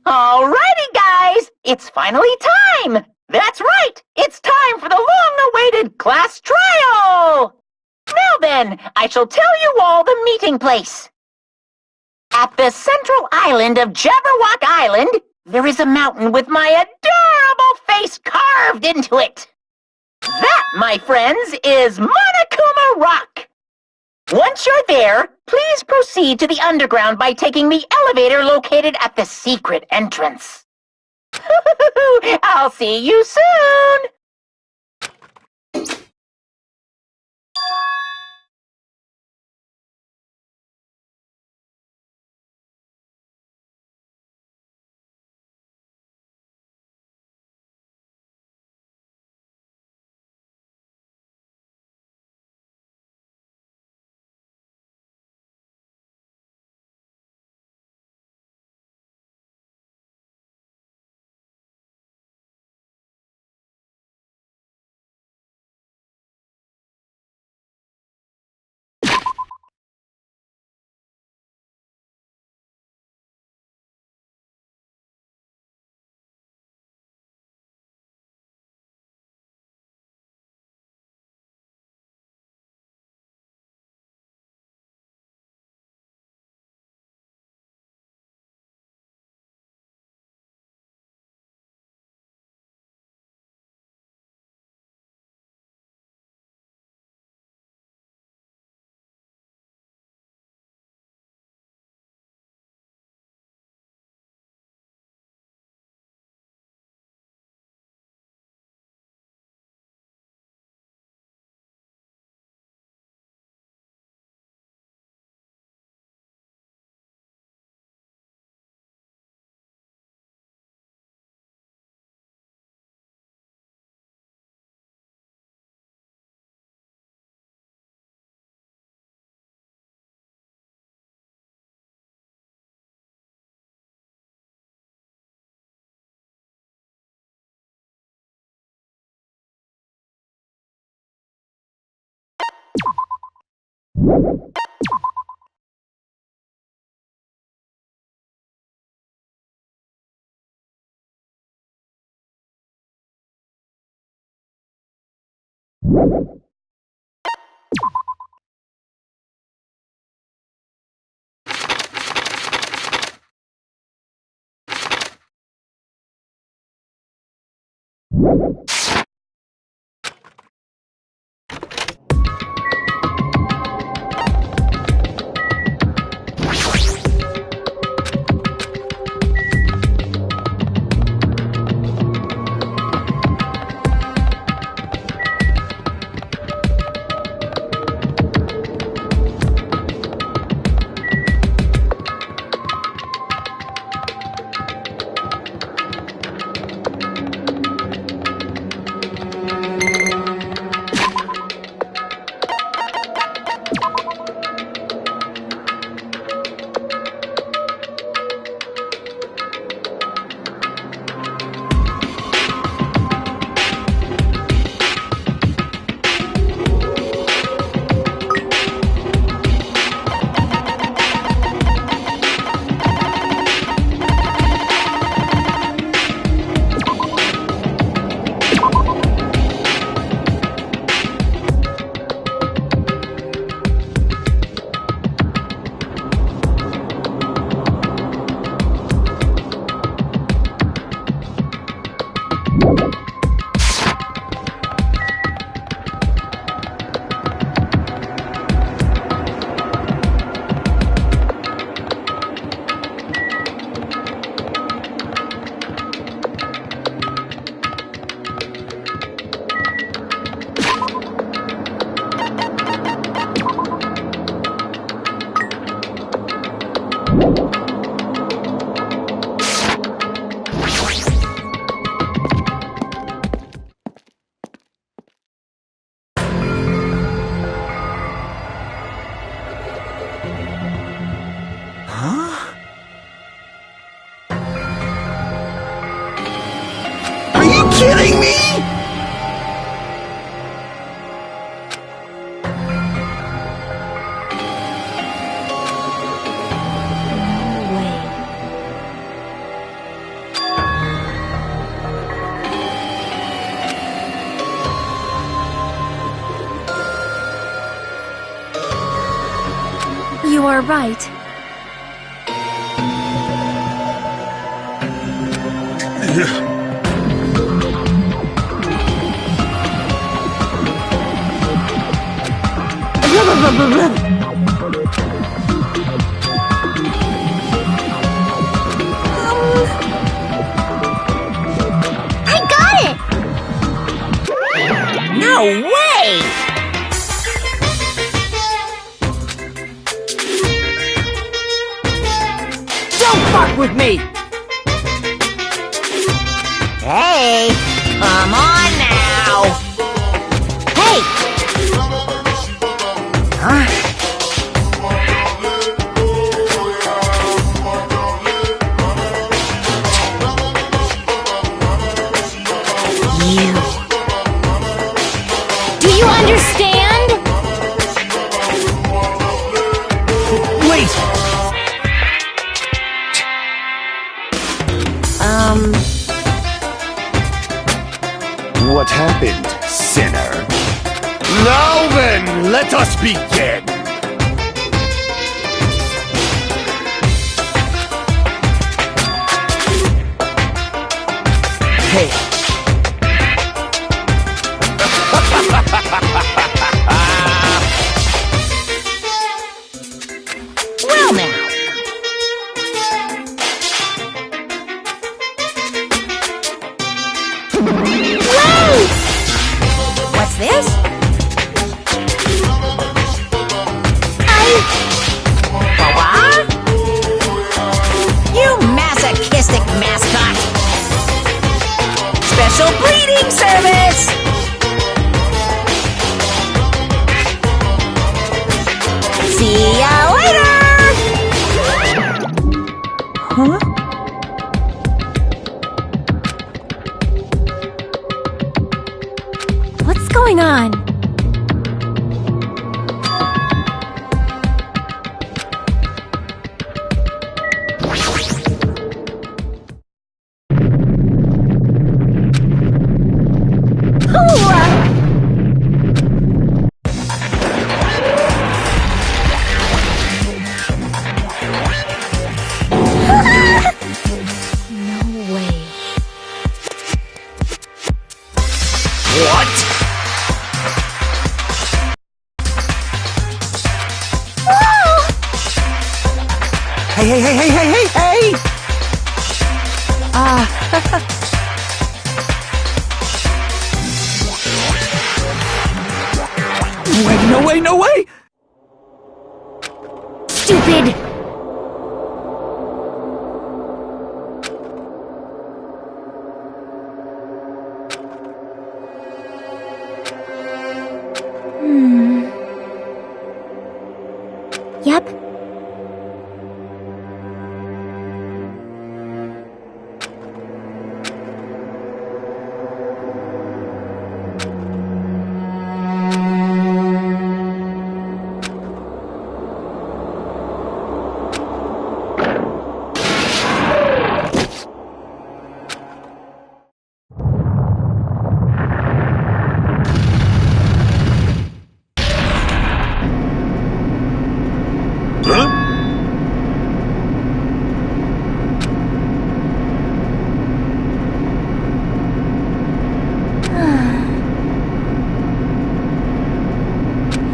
Alrighty, guys! It's finally time! That's right! It's time for the long-awaited class trial! Now then, I shall tell you all the meeting place. At the central island of Jabberwock Island, there is a mountain with my adorable face carved into it. That, my friends, is Monokuma Rock. Once you're there, please proceed to the underground by taking the elevator located at the secret entrance. I'll see you soon! more right. I got it! No way! Don't fuck with me! Hey, come on now! Hey! Huh? Do you understand? Wait! What happened, sinner? Now then, let us begin! Hey! Well now! Wait! What's this? What? You masochistic mascot! Special breeding service! See ya later! Huh? What's going on? No way. What? Hey! Wait, no way! Stupid! Yep.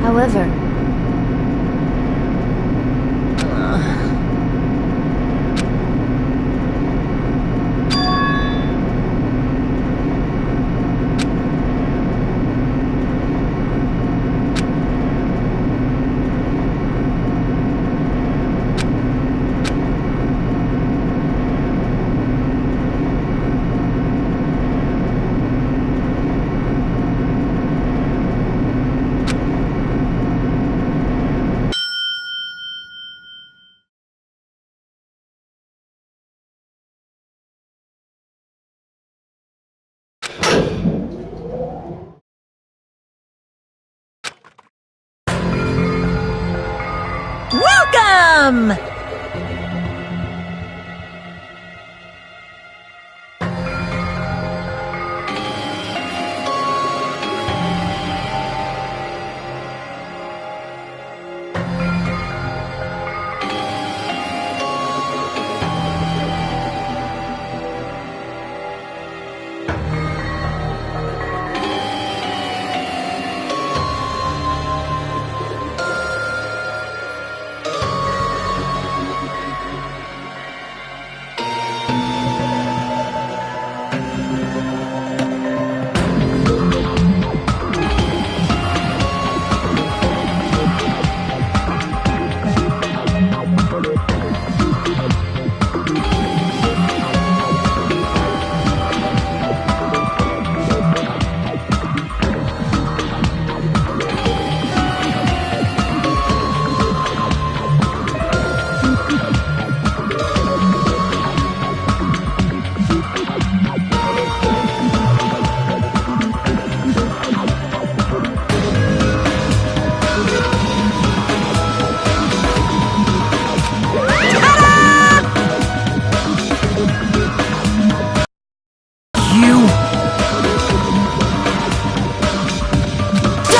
However, Welcome!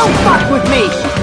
Don't fuck with me!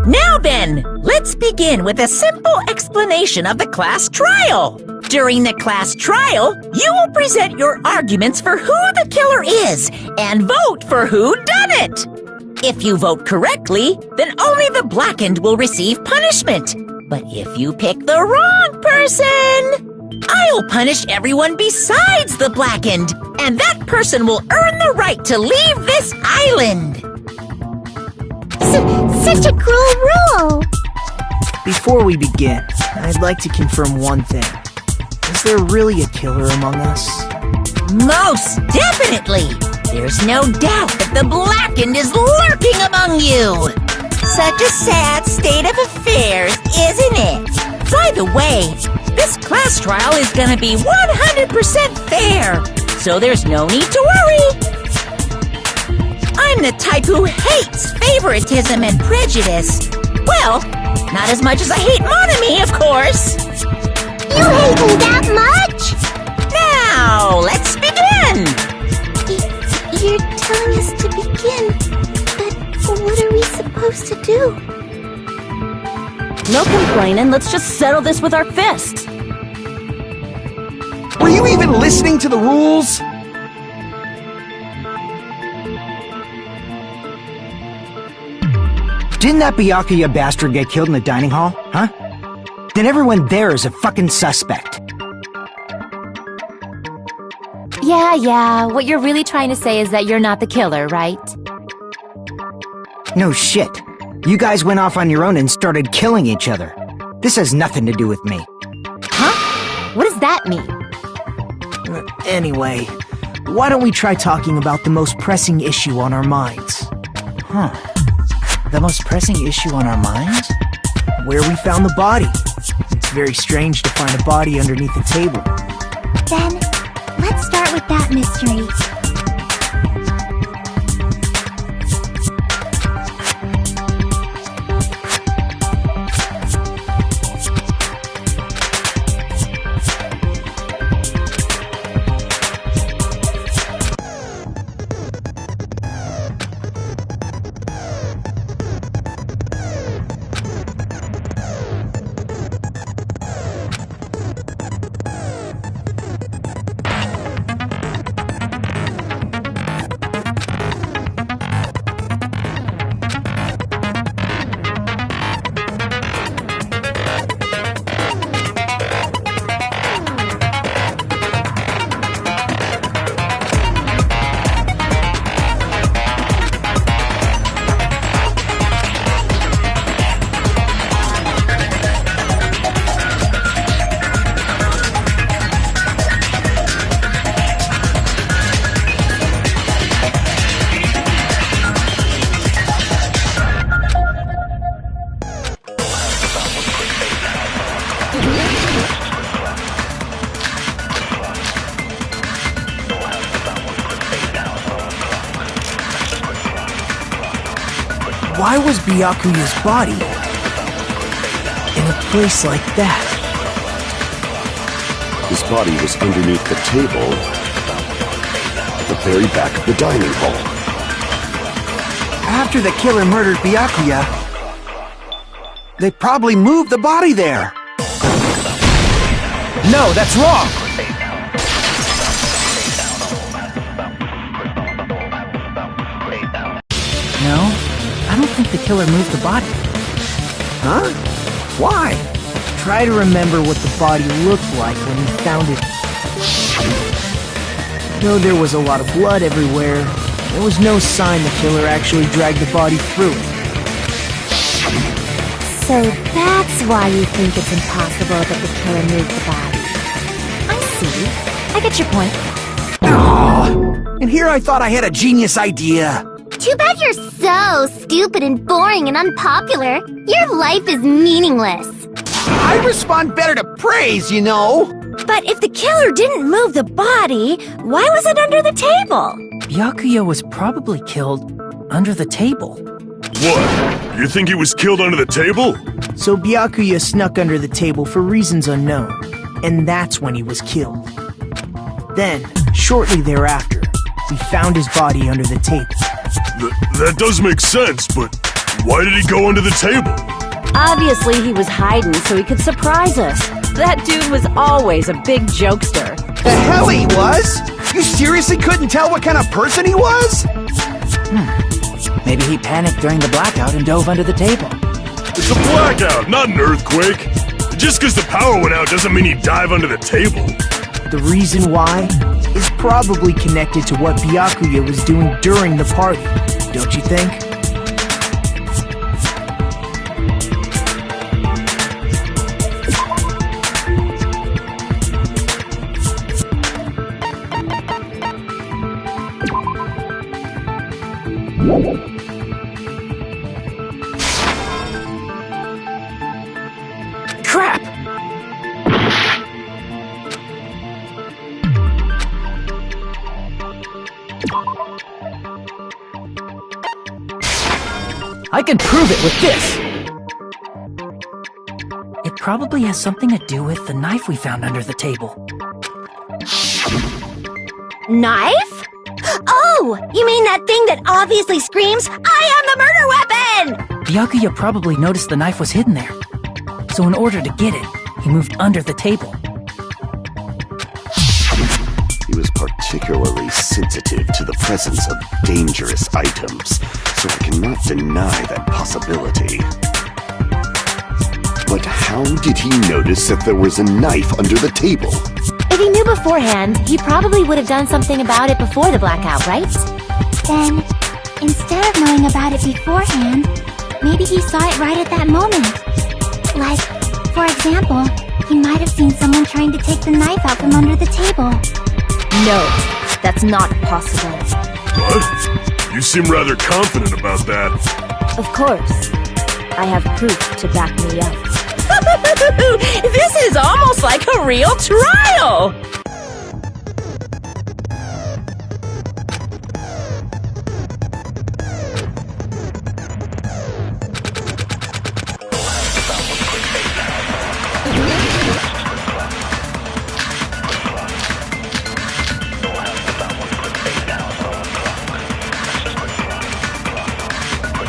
Now then, let's begin with a simple explanation of the class trial. During the class trial, you will present your arguments for who the killer is and vote for who done it. If you vote correctly, then only the blackened will receive punishment. But if you pick the wrong person, I'll punish everyone besides the blackened, and that person will earn the right to leave this island. Such a cruel rule! Before we begin, I'd like to confirm one thing. Is there really a killer among us? Most definitely! There's no doubt that the blackened is lurking among you! Such a sad state of affairs, isn't it? By the way, this class trial is gonna be 100% fair, so there's no need to worry! I'm the type who hates favoritism and prejudice. Well, not as much as I hate Monami, of course. You hate me that much? Now, let's begin! You're telling us to begin, but what are we supposed to do? No complaining, let's just settle this with our fists. Were you even listening to the rules? Didn't that Byakuya bastard get killed in the dining hall, huh? Then everyone there is a fucking suspect. Yeah, what you're really trying to say is that you're not the killer, right? No shit. You guys went off on your own and started killing each other. This has nothing to do with me. Huh? What does that mean? Anyway, why don't we try talking about the most pressing issue on our minds? Huh. The most pressing issue on our minds? Where we found the body. It's very strange to find a body underneath the table. Then, let's start with that mystery. why was Byakuya's body in a place like that? His body was underneath the table at the very back of the dining hall. After the killer murdered Byakuya, they probably moved the body there. No, that's wrong! No, I don't think the killer moved the body. Huh? Why? Try to remember what the body looked like when he found it. Though there was a lot of blood everywhere, there was no sign the killer actually dragged the body through it. So that's why you think it's impossible that the killer moved the body. I see. I get your point. Aww. And here I thought I had a genius idea. Too bad you're so stupid and boring and unpopular. Your life is meaningless. I respond better to praise, you know. But if the killer didn't move the body, why was it under the table? Byakuya was probably killed under the table. What? You think he was killed under the table? So Byakuya snuck under the table for reasons unknown, and that's when he was killed. Then, shortly thereafter, we found his body under the table. That does make sense, but why did he go under the table? Obviously, he was hiding so he could surprise us. That dude was always a big jokester. The hell he was? You seriously couldn't tell what kind of person he was? Maybe he panicked during the blackout and dove under the table. It's a blackout, not an earthquake. Just because the power went out doesn't mean you dive under the table. The reason why is probably connected to what Byakuya was doing during the party, don't you think? Crap! I can prove it with this! It probably has something to do with the knife we found under the table. Knife? Oh, you mean that thing that obviously screams, "I am the murder weapon!" Byakuya probably noticed the knife was hidden there. So in order to get it, he moved under the table. He was particularly sensitive to the presence of dangerous items, so I cannot deny that possibility. But how did he notice that there was a knife under the table? If he knew beforehand, he probably would have done something about it before the blackout, right? Then, instead of knowing about it beforehand, maybe he saw it right at that moment. Like, for example, he might have seen someone trying to take the knife out from under the table. No, that's not possible. What? You seem rather confident about that. Of course. I have proof to back me up. This is almost like a real trial!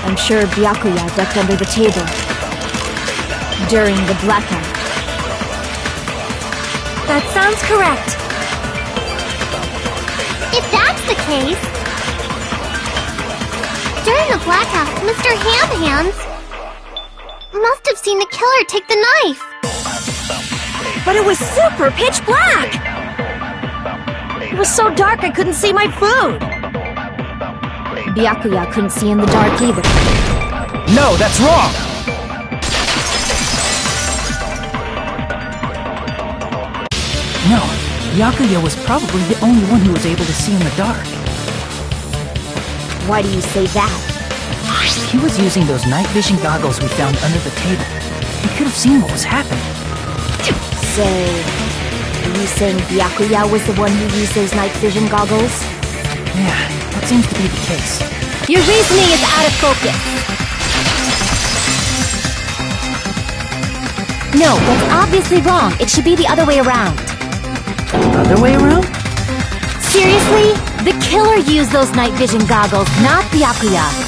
I'm sure Byakuya ducked under the table during the blackout. That sounds correct. If that's the case, during the blackout, Mr. Ham-Hands must have seen the killer take the knife. But it was super pitch black! It was so dark I couldn't see my food. Byakuya couldn't see in the dark either. No, that's wrong! No, Byakuya was probably the only one who was able to see in the dark. Why do you say that? He was using those night vision goggles we found under the table. He could have seen what was happening. So, are you saying Byakuya was the one who used those night vision goggles? Yeah, that seems to be the case. Your reasoning is out of focus. No, that's obviously wrong. It should be the other way around. Other way around? Seriously? The killer used those night vision goggles, not Byakuya.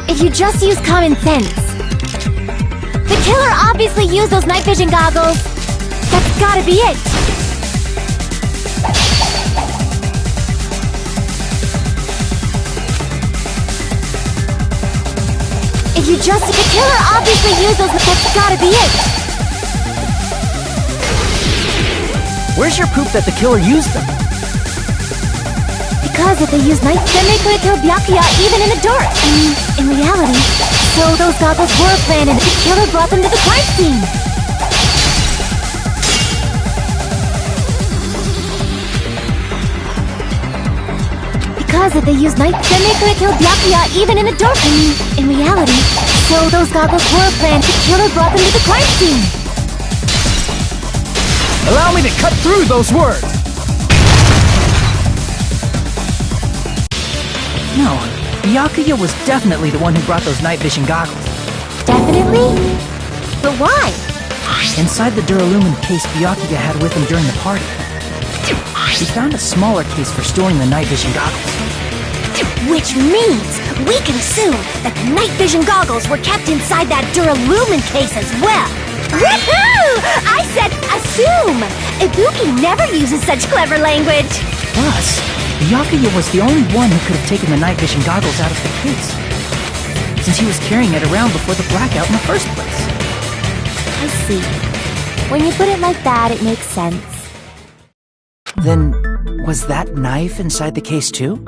If you just use common sense. The killer obviously used those night vision goggles. That's gotta be it. If you just... The killer obviously used those... That's gotta be it. Where's your proof that the killer used them? Because if they used night, then they could have killed Byakuya even in the dark. I mean, in reality. So those goggles were planned and the killer brought them to the crime scene. Because if they used night, then they could have killed Byakuya even in the dark. I mean, in reality. So those goggles were planned, the killer brought them to the crime scene. Allow me to cut through those words! No, Byakuya was definitely the one who brought those night vision goggles. Definitely? But why? Inside the Duralumin case Byakuya had with him during the party, he found a smaller case for storing the night vision goggles. Which means we can assume that the night vision goggles were kept inside that Duralumin case as well. Woohoo! I said assume! Ibuki never uses such clever language. Plus, Byakuya was the only one who could have taken the night vision goggles out of the case, since he was carrying it around before the blackout in the first place. I see. When you put it like that, it makes sense. Then, was that knife inside the case too?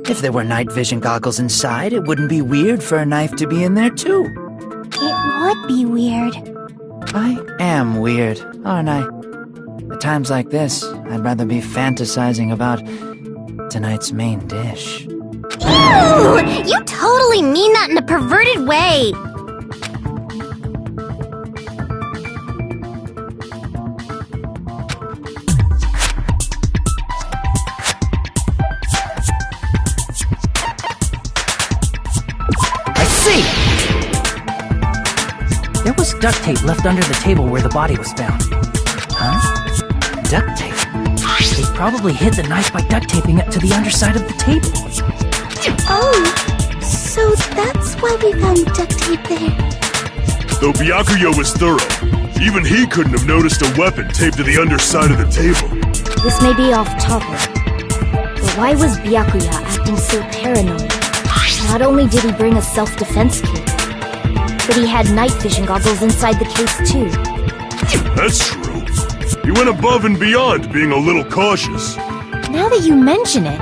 If there were night vision goggles inside, it wouldn't be weird for a knife to be in there too. It would be weird. I am weird, aren't I? At times like this, I'd rather be fantasizing about tonight's main dish. Ew! You totally mean that in a perverted way. I see! There was duct tape left under the table where the body was found. Huh? Duct tape? They probably hid the knife by duct taping it to the underside of the table. Oh, so that's why we found duct tape there. Though Byakuya was thorough, even he couldn't have noticed a weapon taped to the underside of the table. This may be off topic, but why was Byakuya acting so paranoid? Not only did he bring a self-defense kit, but he had night vision goggles inside the case too. That's true. He went above and beyond, being a little cautious. Now that you mention it,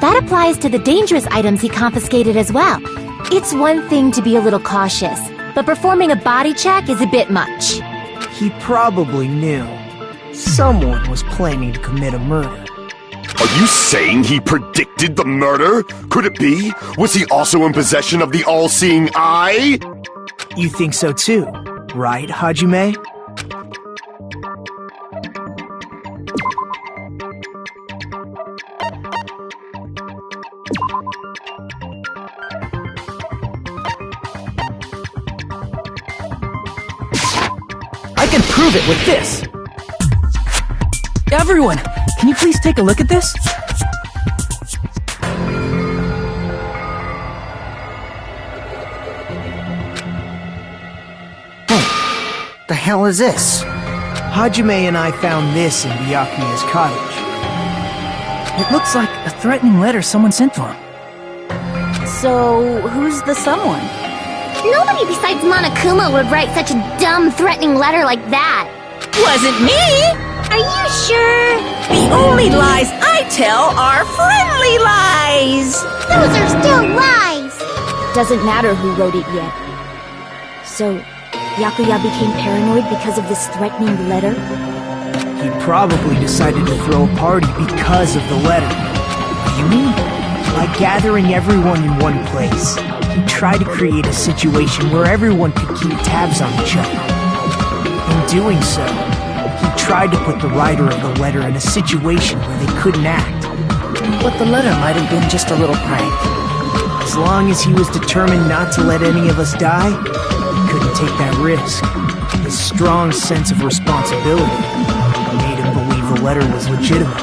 that applies to the dangerous items he confiscated as well. It's one thing to be a little cautious, but performing a body check is a bit much. He probably knew. Someone was planning to commit a murder. Are you saying he predicted the murder? Could it be? Was he also in possession of the all-seeing eye? You think so too, right, Hajime? I can prove it with this! Everyone, can you please take a look at this? The hell is this? Hajime and I found this in Byakuya's cottage. It looks like a threatening letter someone sent to him. So, who's the someone? Nobody besides Monokuma would write such a dumb, threatening letter like that. Wasn't me! Are you sure? The only lies I tell are friendly lies! Those are still lies! Doesn't matter who wrote it yet. So, Byakuya became paranoid because of this threatening letter? He probably decided to throw a party because of the letter. You mean? By gathering everyone in one place, he tried to create a situation where everyone could keep tabs on each other. In doing so, he tried to put the writer of the letter in a situation where they couldn't act. But the letter might have been just a little prank. As long as he was determined not to let any of us die, he couldn't take that risk. His strong sense of responsibility made him believe the letter was legitimate.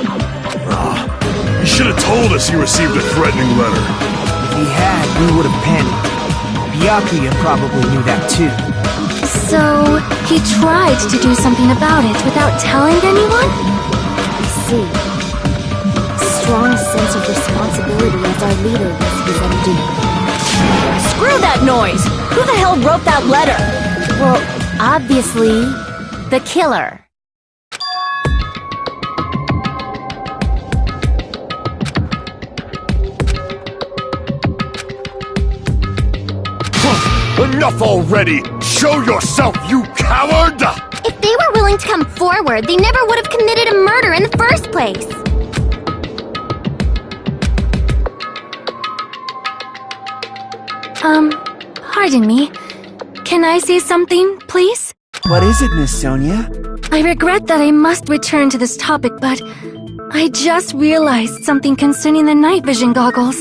He should have told us he received a threatening letter. If he had, we would have panicked. Byakuya probably knew that too. So, he tried to do something about it without telling anyone? I see. Strong sense of responsibility as our leader was his undoing. Screw that noise! Who the hell wrote that letter? Well, obviously, the killer. Enough already! Show yourself, you coward! If they were willing to come forward, they never would have committed a murder in the first place. Pardon me. Can I say something, please? What is it, Miss Sonia? I regret that I must return to this topic, but I just realized something concerning the night vision goggles.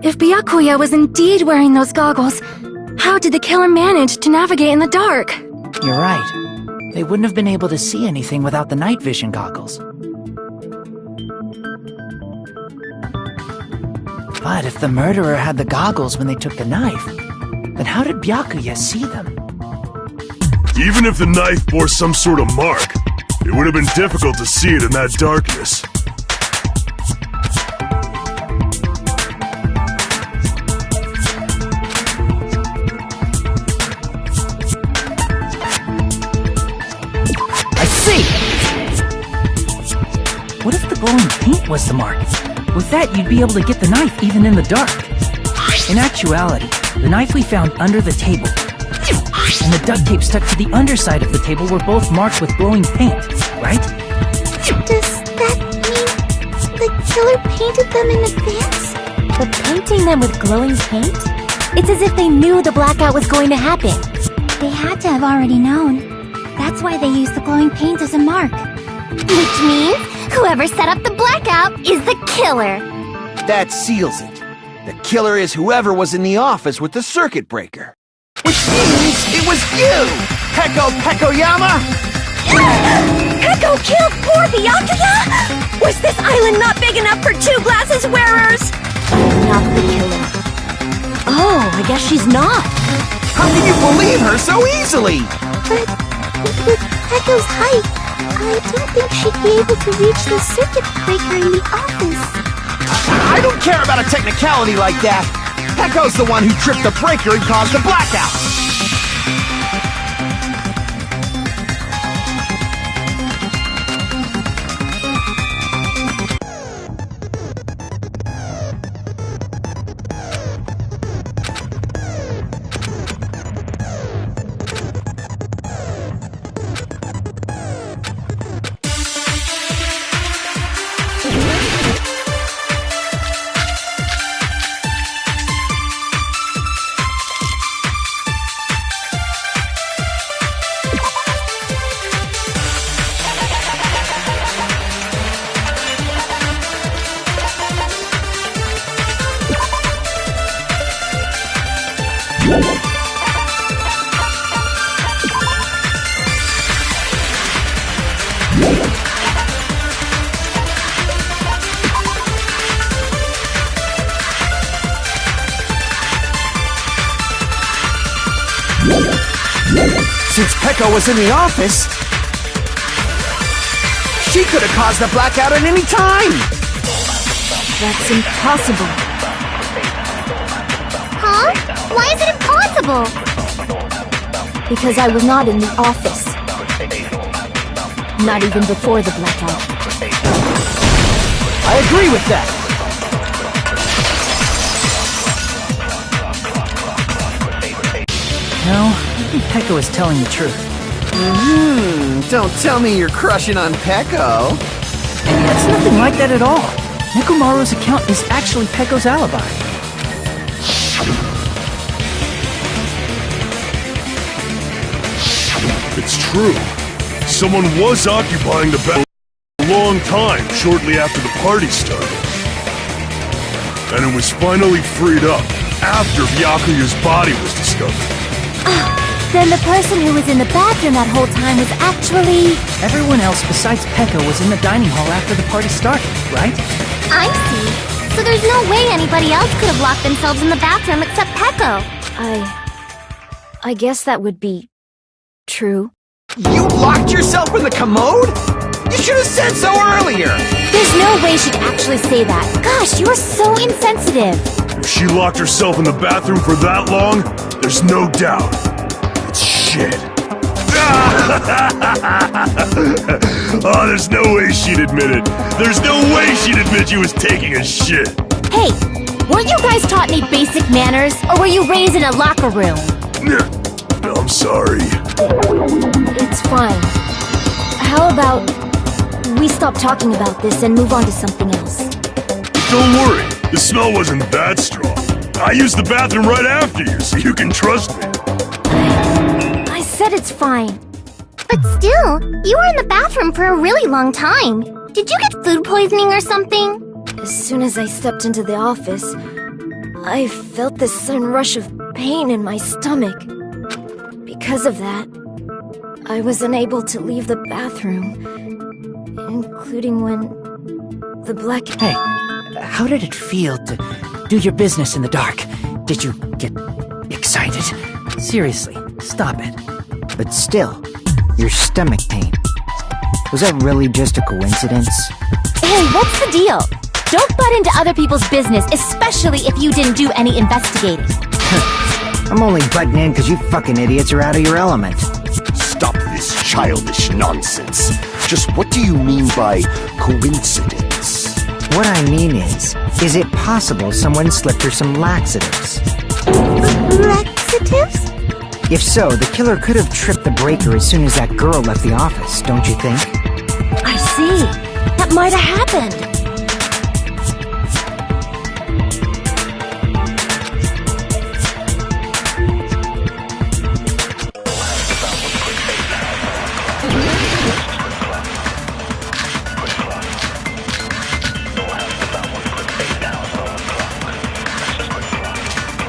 If Byakuya was indeed wearing those goggles, how did the killer manage to navigate in the dark? You're right. They wouldn't have been able to see anything without the night vision goggles. But if the murderer had the goggles when they took the knife, then how did Byakuya see them? Even if the knife bore some sort of mark, it would have been difficult to see it in that darkness. I see! What if the glowing paint was the mark? With that, you'd be able to get the knife even in the dark. In actuality, the knife we found under the table and the duct tape stuck to the underside of the table were both marked with glowing paint, right? Does that mean the killer painted them in advance? But painting them with glowing paint? It's as if they knew the blackout was going to happen. They had to have already known. That's why they used the glowing paint as a mark. Which means whoever set up the blackout is the killer. That seals it. The killer is whoever was in the office with the circuit breaker. Which means it was you! Peko Pekoyama! Peko killed poor Byakuya? Was this island not big enough for two glasses wearers? Not the killer. Oh, I guess she's not. How can you believe her so easily? But with Peko's height, I don't think she'd be able to reach the circuit breaker in the office. I don't care about a technicality like that. Peko's the one who tripped the breaker and caused the blackout. Since Peko was in the office, she could have caused the blackout at any time! That's impossible. Huh? Why is it impossible? Because I was not in the office. Not even before the blackout. I agree with that! No, I think Peko is telling the truth. Don't tell me you're crushing on Peko. It's nothing like that at all. Nekomaru's account is actually Peko's alibi. It's true. Someone was occupying the bathroom for a long time shortly after the party started. And it was finally freed up after Byakuya's body was discovered. Then the person who was in the bathroom that whole time was actually... Everyone else besides Peko was in the dining hall after the party started, right? I see. So there's no way anybody else could have locked themselves in the bathroom except Peko. I guess that would be... true. You locked yourself in the commode? You should have said so earlier! There's no way she'd actually say that. Gosh, you are so insensitive. If she locked herself in the bathroom for that long, there's no doubt. It's shit. Oh, there's no way she'd admit it. There's no way she'd admit she was taking a shit. Hey, weren't you guys taught any basic manners? Or were you raised in a locker room? I'm sorry. It's fine. How about we stop talking about this and move on to something else? Don't worry, the smell wasn't that strong. I used the bathroom right after you, so you can trust me. I said it's fine. But still, you were in the bathroom for a really long time. Did you get food poisoning or something? As soon as I stepped into the office, I felt this sudden rush of pain in my stomach. Because of that, I was unable to leave the bathroom, including when the black... Hey, how did it feel to do your business in the dark? Did you get excited? Seriously, stop it. But still, your stomach pain. Was that really just a coincidence? Hey, what's the deal? Don't butt into other people's business, especially if you didn't do any investigating. I'm only butting in because you fucking idiots are out of your element. Stop this childish nonsense. Just what do you mean by coincidence? What I mean is it possible someone slipped her some laxatives? Laxatives? If so, the killer could have tripped the breaker as soon as that girl left the office, don't you think? I see. That might have happened.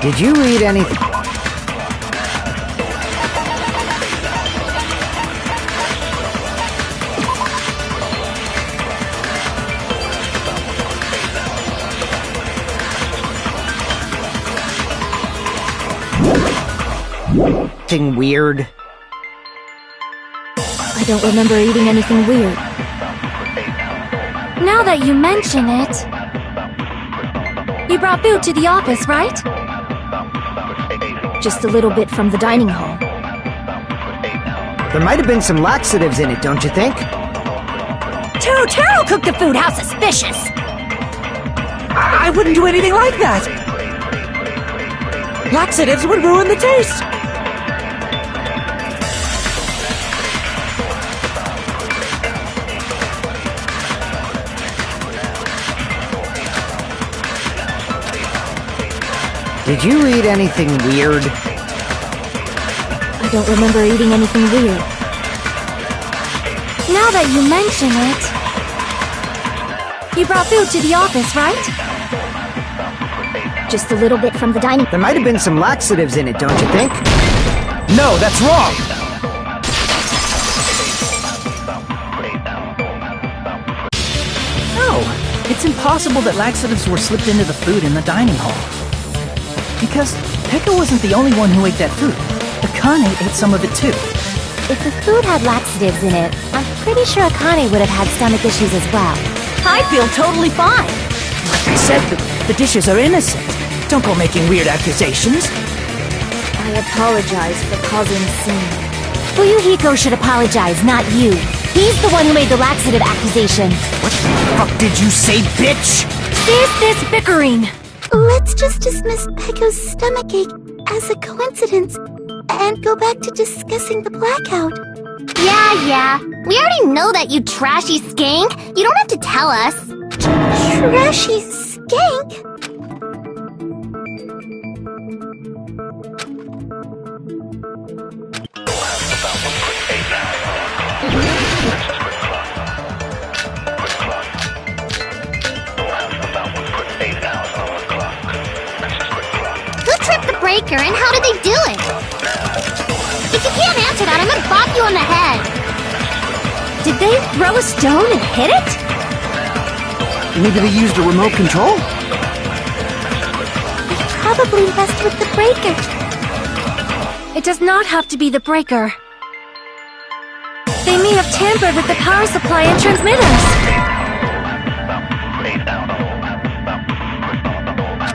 Did you read anything? Anything weird? I don't remember eating anything weird. Now that you mention it... You brought food to the office, right? Just a little bit from the dining hall. There might have been some laxatives in it, don't you think? Taro cooked the food. How suspicious! I wouldn't do anything like that. Laxatives would ruin the taste. Did you read anything weird? I don't remember eating anything weird. Now that you mention it... You brought food to the office, right? just a little bit from the dining. There might have been some laxatives in it, don't you think? No, that's wrong! No, it's impossible that laxatives were slipped into the food in the dining hall. Because Pekka wasn't the only one who ate that food. Akane ate some of it too. If the food had laxatives in it, I'm pretty sure Akane would have had stomach issues as well. I feel totally fine. Like I said, the dishes are innocent. Don't go making weird accusations. I apologize for causing a scene. Fuyuhiko should apologize, not you. He's the one who made the laxative accusation. What the fuck did you say, bitch? Is this bickering? Let's just dismiss Pekko's stomachache as a coincidence and go back to discussing the blackout. Yeah. We already know that, you trashy skank. You don't have to tell us. Trashy skank? Who tripped the breaker and how did they do it? If you can't answer that, I'm gonna bop you on the head. Did they throw a stone and hit it? Maybe they used a remote control? They probably messed with the breaker. It does not have to be the breaker. They may have tampered with the power supply and transmitters.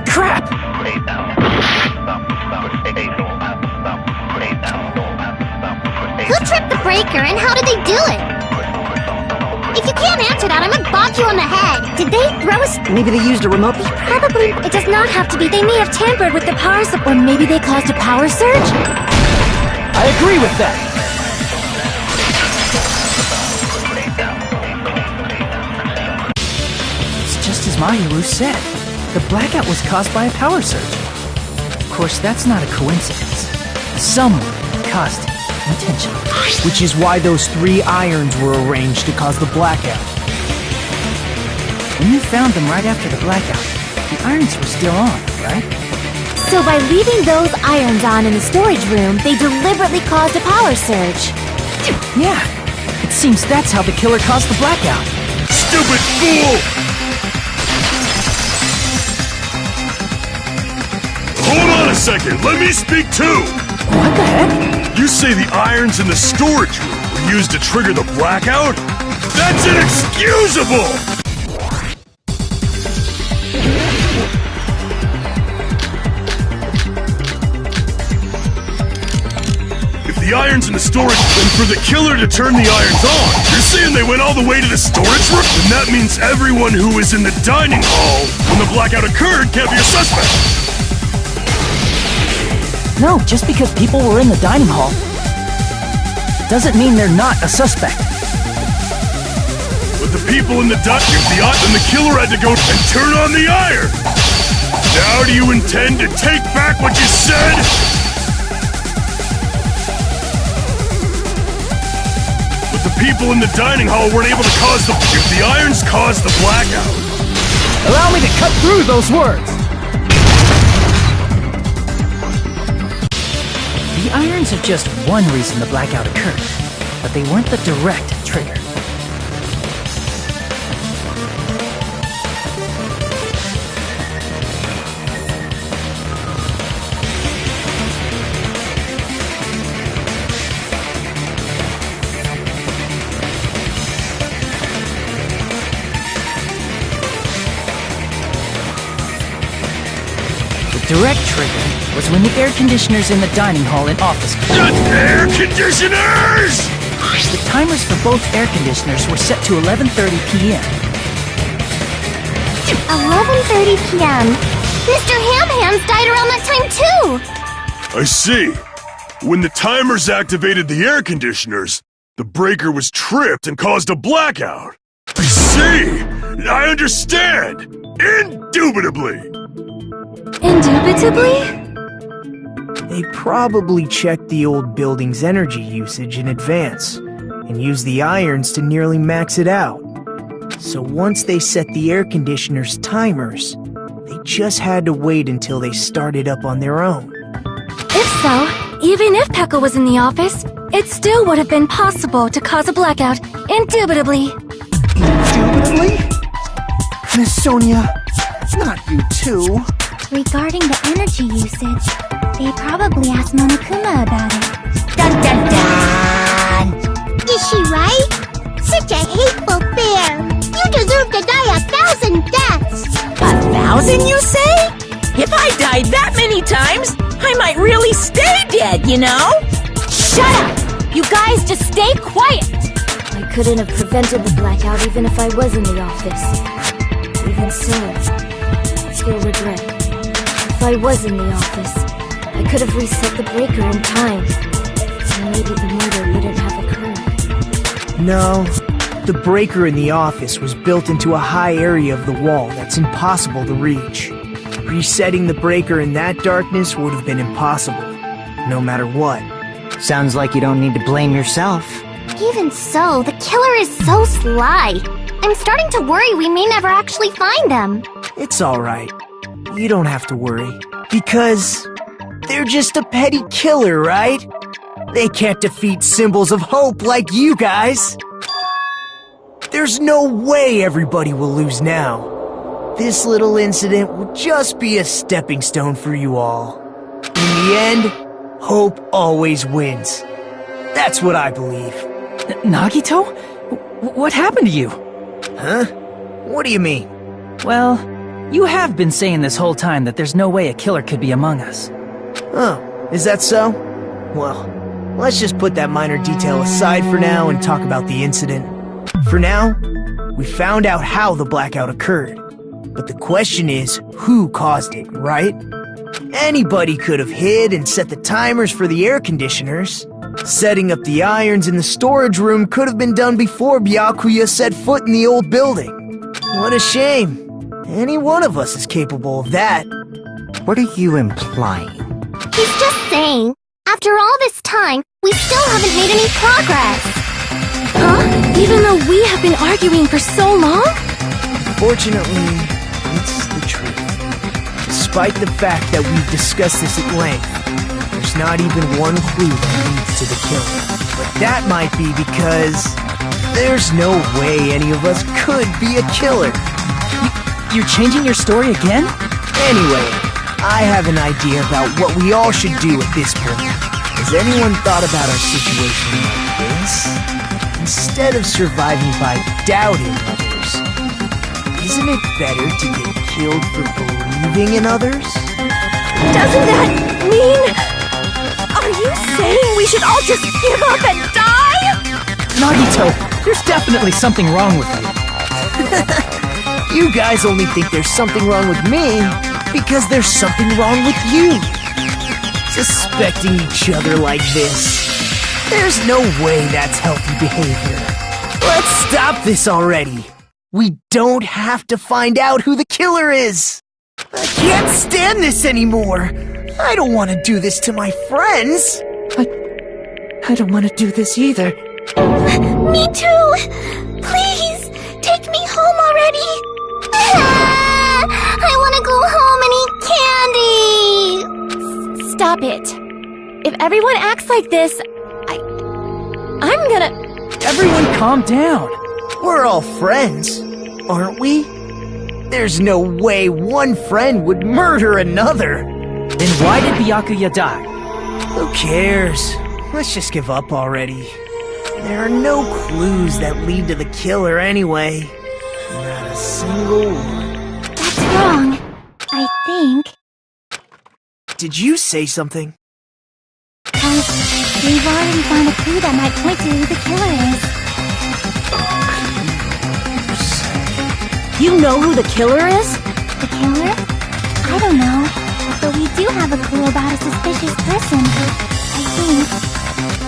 Crap! Who tripped the breaker and how did they do it? If you can't answer that, I'm gonna bop you on the head. Did they throw a Maybe they used a remote... Probably. It does not have to be. They may have tampered with the power supply. Or maybe they caused a power surge? I agree with that! It's just as Mahiru said. The blackout was caused by a power surge. Of course, that's not a coincidence. Someone caused it intentionally. Which is why those 3 irons were arranged to cause the blackout. When you found them right after the blackout, the irons were still on, right? So by leaving those irons on in the storage room, they deliberately caused a power surge. Yeah, it seems that's how the killer caused the blackout. Stupid fool! Hold on a second, let me speak too! What the heck? You say the irons in the storage room were used to trigger the blackout? That's inexcusable! The irons in the storage, and for the killer to turn the irons on, you're saying they went all the way to the storage room? Then that means everyone who was in the dining hall when the blackout occurred can't be a suspect. No, just because people were in the dining hall doesn't mean they're not a suspect. But the people in the then the killer had to go and turn on the iron. Now do you intend to take back what you said? The people in the dining hall weren't able to cause if the irons caused the blackout. Allow me to cut through those words! The irons are just one reason the blackout occurred, but they weren't the direct trigger. Direct trigger was when the air conditioners in the dining hall and office... Air conditioners! The timers for both air conditioners were set to 11:30 p.m. 11:30 p.m. Mr. Ham-Hams died around that time too! I see. When the timers activated the air conditioners, the breaker was tripped and caused a blackout. I see! I understand! Indubitably! Indubitably? They probably checked the old building's energy usage in advance and used the irons to nearly max it out. So once they set the air conditioner's timers, They just had to wait until they started up on their own. If so, even if Pekka was in the office, it still would have been possible to cause a blackout, indubitably. Indubitably? Miss Sonia, not you too. Regarding the energy usage, they probably asked Monokuma about it. Dun dun dun! Is she right? Such a hateful bear! You deserve to die 1,000 deaths! 1,000, you say? If I died that many times, I might really stay dead, you know? Shut up! You guys just stay quiet! I couldn't have prevented the blackout even if I was in the office. Even so, I still regret. If I was in the office, I could have reset the breaker in time. And maybe the murder wouldn't have occurred. No, the breaker in the office was built into a high area of the wall that's impossible to reach. Resetting the breaker in that darkness would have been impossible, no matter what. Sounds like you don't need to blame yourself. Even so, the killer is so sly. I'm starting to worry we may never actually find them. It's alright. You don't have to worry. Because they're just a petty killer, right? They can't defeat symbols of hope like you guys. There's no way everybody will lose now. This little incident will just be a stepping stone for you all. In the end, hope always wins. That's what I believe. Nagito? What happened to you? Huh? What do you mean? Well, you have been saying this whole time that there's no way a killer could be among us. Oh, is that so? Well, let's just put that minor detail aside for now and talk about the incident. For now, we found out how the blackout occurred. But the question is, who caused it, right? Anybody could have hid and set the timers for the air conditioners. Setting up the irons in the storage room could have been done before Byakuya set foot in the old building. What a shame. Any one of us is capable of that. What are you implying? He's just saying, after all this time, we still haven't made any progress. Huh? Even though we have been arguing for so long? Fortunately, it's the truth. Despite the fact that we've discussed this at length, there's not even one clue that leads to the killer. But that might be because there's no way any of us could be a killer. You're changing your story again? Anyway, I have an idea about what we all should do at this point. Has anyone thought about our situation like this? Instead of surviving by doubting others, isn't it better to get killed for believing in others? Doesn't that mean... Are you saying we should all just give up and die? Nagito, there's definitely something wrong with you. You guys only think there's something wrong with me because there's something wrong with you. Suspecting each other like this. There's no way that's healthy behavior. Let's stop this already. We don't have to find out who the killer is. I can't stand this anymore. I don't want to do this to my friends. I don't want to do this either. Me too! Please, take me home already! I want to go home and eat candy! Stop it. If everyone acts like this, I'm gonna... Everyone calm down. We're all friends, aren't we? There's no way one friend would murder another. Then why did Byakuya die? Who cares? Let's just give up already. There are no clues that lead to the killer anyway. Not a single one. That's wrong. I think. Did you say something? We've already found a clue that might point to who the killer is. You know who the killer is? The killer? I don't know. But we do have a clue about a suspicious person. I think.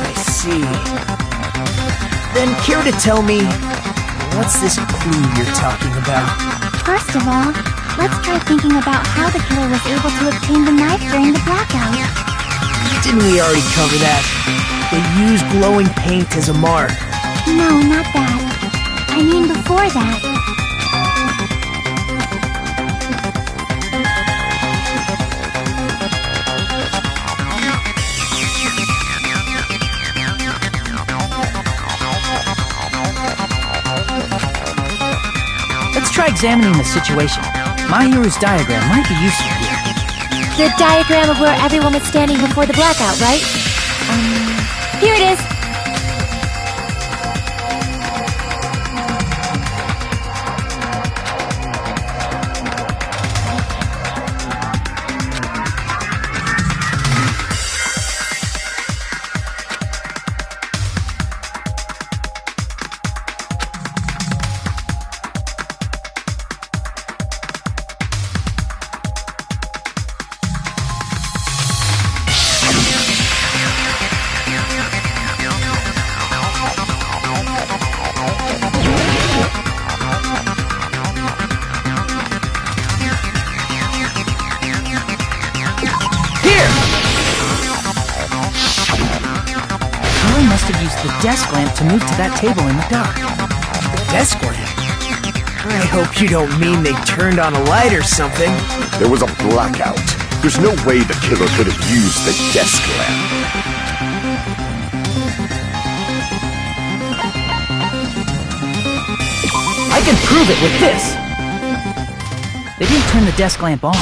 I see. Then care to tell me, what's this clue you're talking about? First of all, let's try thinking about how the killer was able to obtain the knife during the blackout. Didn't we already cover that? They used glowing paint as a mark. No, not that. I mean before that. examining the situation, Mahiru's diagram might be useful here. The diagram of where everyone was standing before the blackout, right? Here it is. The desk lamp to move to that table in the dark. The desk lamp? I hope you don't mean they turned on a light or something. There was a blackout. There's no way the killer could have used the desk lamp. I can prove it with this! They didn't turn the desk lamp on.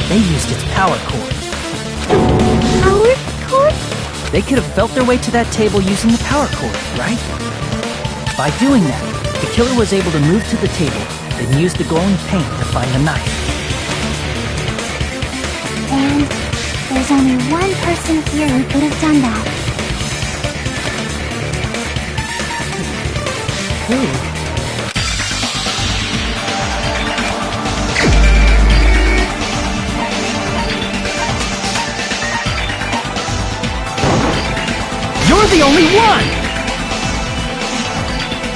They used its power cord. Power cord? They could have felt their way to that table using the power cord, right? By doing that, the killer was able to move to the table, then use the glowing paint to find the knife. And there's only one person here who could have done that. Who? You're the only one!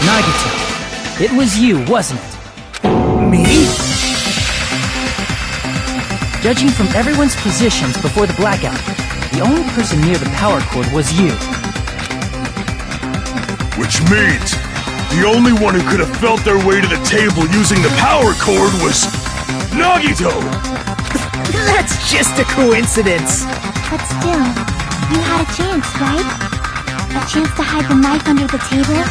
Nagito, it was you, wasn't it? Me? Judging from everyone's positions before the blackout, the only person near the power cord was you. Which means, the only one who could have felt their way to the table using the power cord was Nagito! That's just a coincidence! But still, you had a chance, right? A chance to hide the knife under the table?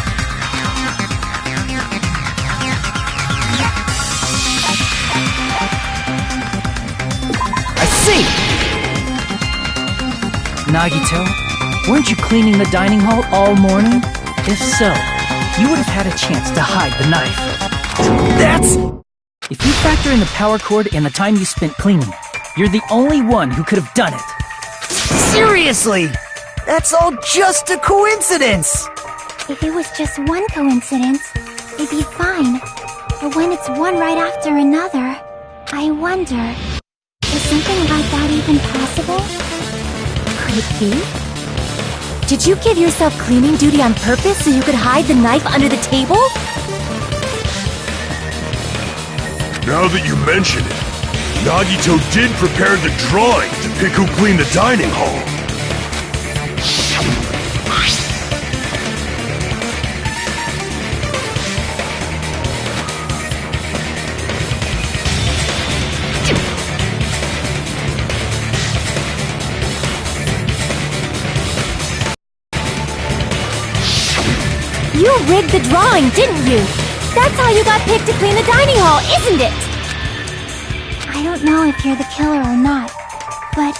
I see! Nagito, weren't you cleaning the dining hall all morning? If so, you would have had a chance to hide the knife. That's... If you factor in the power cord and the time you spent cleaning, you're the only one who could have done it. Seriously! That's all just a coincidence! If it was just one coincidence, it'd be fine. But when it's one right after another, I wonder, is something like that even possible? Could it be? Did you give yourself cleaning duty on purpose so you could hide the knife under the table? Now that you mention it, Nagito did prepare the drawing to pick who cleaned the dining hall. You rigged the drawing, didn't you? That's how you got picked to clean the dining hall, isn't it? I don't know if you're the killer or not, but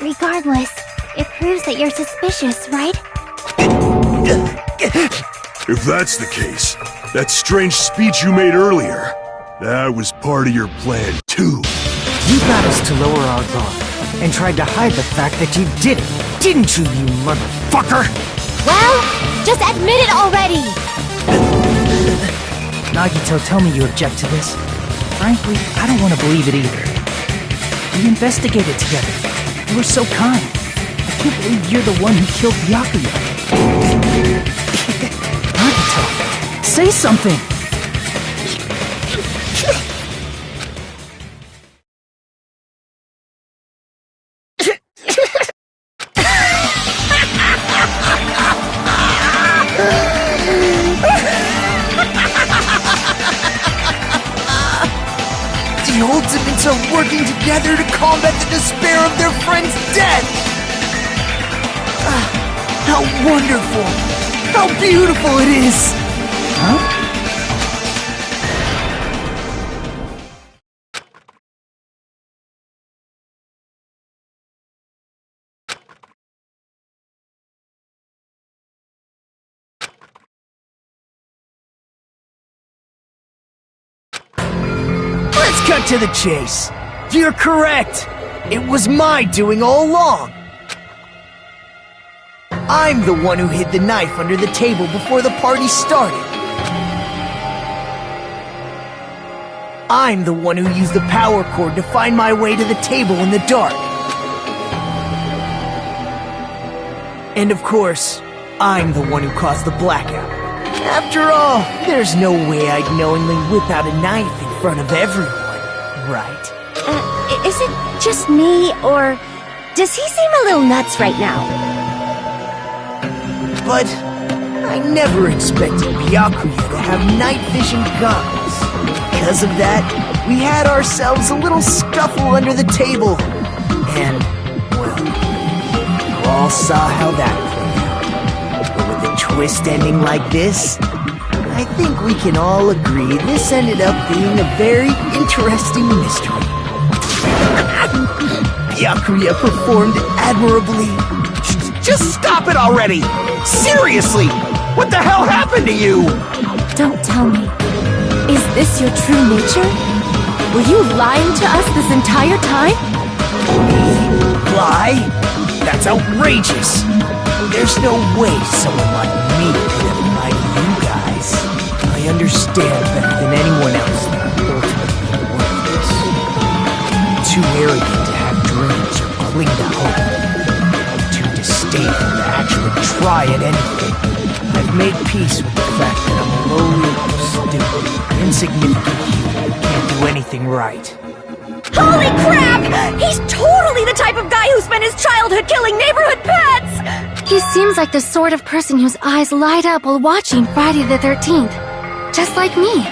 regardless, it proves that you're suspicious, right? If that's the case, that strange speech you made earlier, that was part of your plan too. You got us to lower our guard, and tried to hide the fact that you did it, didn't you, you motherfucker? Well, just admit it already! Nagito, tell me you object to this. Frankly, I don't want to believe it either. We investigated together. You were so kind. I can't believe you're the one who killed Byakuya. Nagito, say something! The Ultimates are working together to combat the despair of their friend's death! How wonderful! How beautiful it is! Huh? cut to the chase. You're correct. It was my doing all along. I'm the one who hid the knife under the table before the party started. I'm the one who used the power cord to find my way to the table in the dark. And of course, I'm the one who caused the blackout. After all, there's no way I'd knowingly whip out a knife in front of everyone, right? Is it just me, or does he seem a little nuts right now? But I never expected Byakuya to have night vision goggles. Because of that, we had ourselves a little scuffle under the table. And, well, you all saw how that played out. But with a twist ending like this, I think we can all agree this ended up being a very interesting mystery. Byakuya performed admirably. Just stop it already! Seriously! What the hell happened to you? Don't tell me. Is this your true nature? Were you lying to us this entire time? Lie? That's outrageous! There's no way someone like me could have lied to you guys. I understand better than anyone else that I'm ultimately worthless. Too arrogant to have dreams or cling to hope. Too disdainful to actually try at anything. I've made peace with the fact that I'm a lowly, stupid, insignificant human who can't do anything right. Holy crap! He's totally the type of guy who spent his childhood killing neighborhood pets! He seems like the sort of person whose eyes light up while watching Friday the 13th. Just like me.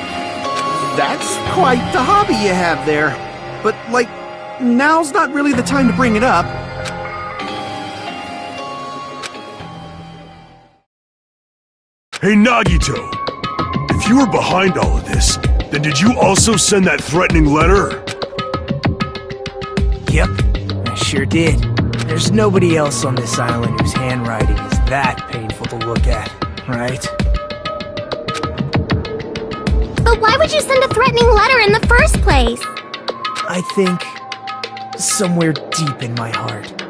That's quite the hobby you have there. But, like, now's not really the time to bring it up. Hey, Nagito! If you were behind all of this, then did you also send that threatening letter? Yep, I sure did. There's nobody else on this island whose handwriting is that painful to look at, right? But why would you send a threatening letter in the first place? I think, somewhere deep in my heart,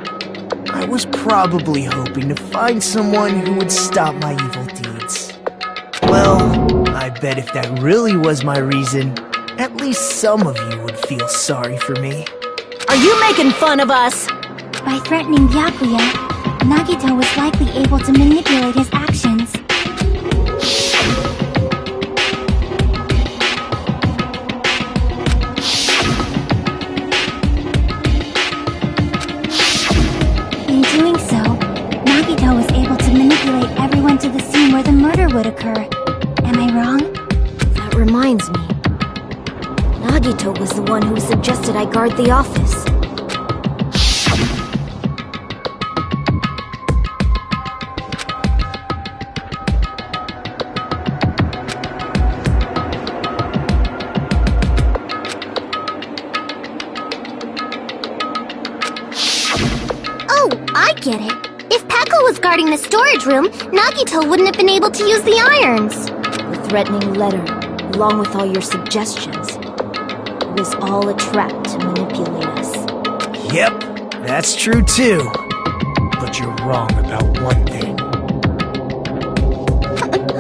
I was probably hoping to find someone who would stop my evil deeds. Well, I bet if that really was my reason, at least some of you would feel sorry for me. Are you making fun of us? By threatening Byakuya, Nagito was likely able to manipulate his actions. In doing so, Nagito was able to manipulate everyone to the scene where the murder would occur. Am I wrong? That reminds me. Nagito was the one who suggested I guard the office. Oh, I get it. If Peko was guarding the storage room, Nagito wouldn't have been able to use the irons. The threatening letter, along with all your suggestions, it was all a trap to manipulate us. Yep, that's true too. But you're wrong about one thing.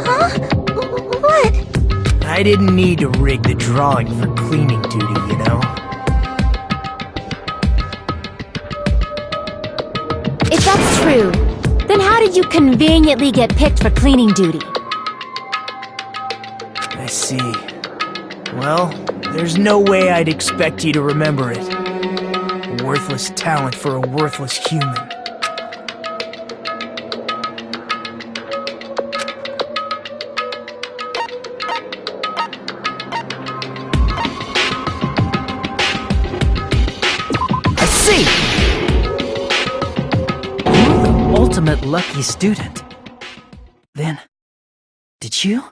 Huh? What? I didn't need to rig the drawing for cleaning duty, you know? If that's true, then how did you conveniently get picked for cleaning duty? I see. Well, there's no way I'd expect you to remember it. A worthless talent for a worthless human. I see! You're the ultimate lucky student. Then, did you?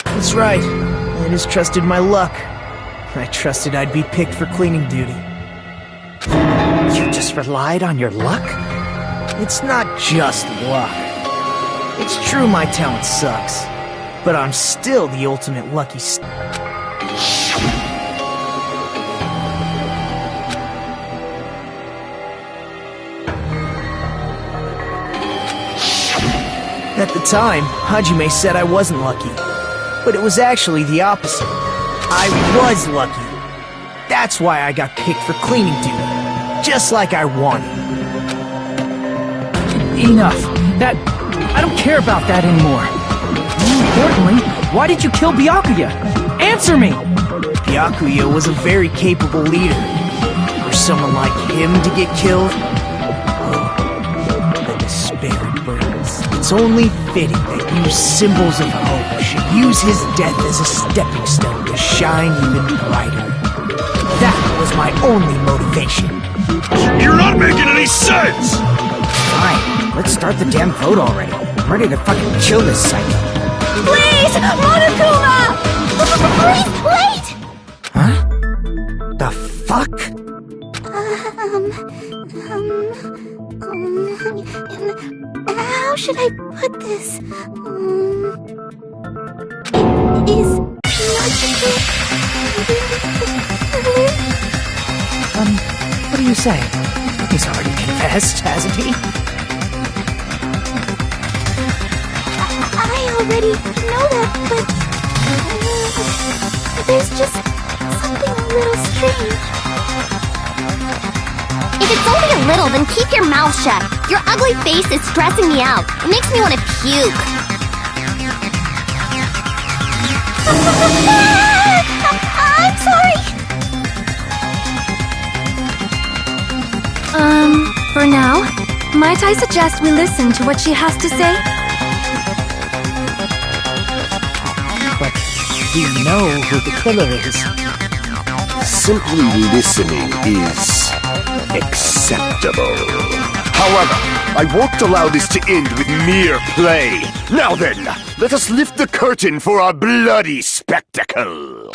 That's right. I just trusted my luck. I trusted I'd be picked for cleaning duty. You just relied on your luck? It's not just luck. It's true my talent sucks, but I'm still the ultimate lucky At the time, Hajime said I wasn't lucky. But it was actually the opposite. I was lucky. That's why I got picked for cleaning duty. Just like I wanted. Enough. I don't care about that anymore. More importantly, why did you kill Byakuya? Answer me! Byakuya was a very capable leader. For someone like him to get killed? Oh, the despair it burns. It's only fitting that you symbols of hope should use his death as a stepping stone to shine even brighter. That was my only motivation. You're not making any sense! Fine, let's start the damn vote already. I'm ready to fucking kill this psycho. Please! Monokuma! Please, wait! Huh? The fuck? How should I put this? Is What do you say? He's already confessed, hasn't he? I already know that, but there's just something a little strange. If it's only a little, then keep your mouth shut. Your ugly face is stressing me out. It makes me want to puke. I'm sorry. For now, might I suggest we listen to what she has to say? But do you know who the killer is? Simply listening is acceptable. However, I won't allow this to end with mere play. Now then, let us lift the curtain for our bloody spectacle.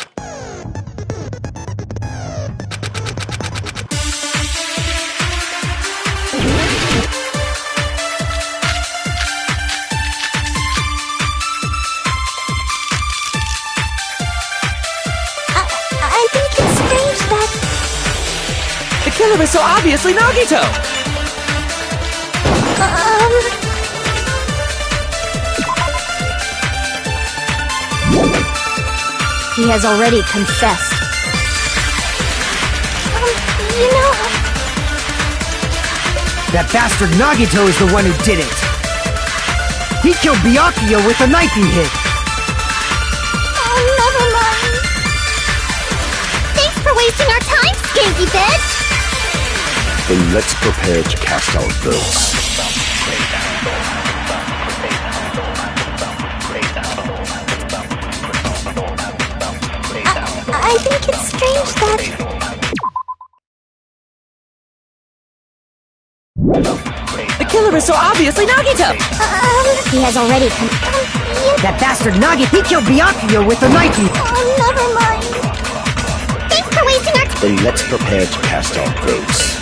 I think it's strange that The killer is so obviously Nagito! He has already confessed. you know, That bastard Nagito is the one who did it. He killed Byakuya with the knife he hid. never mind. Thanks for wasting our time, skanky bitch! Then let's prepare to cast our votes. I think it's strange that The killer is so obviously Nagito! He has already That bastard Nagi, he killed Byakuya with the knife he hid. never mind. Thanks for wasting our time! Then let's prepare to cast our votes.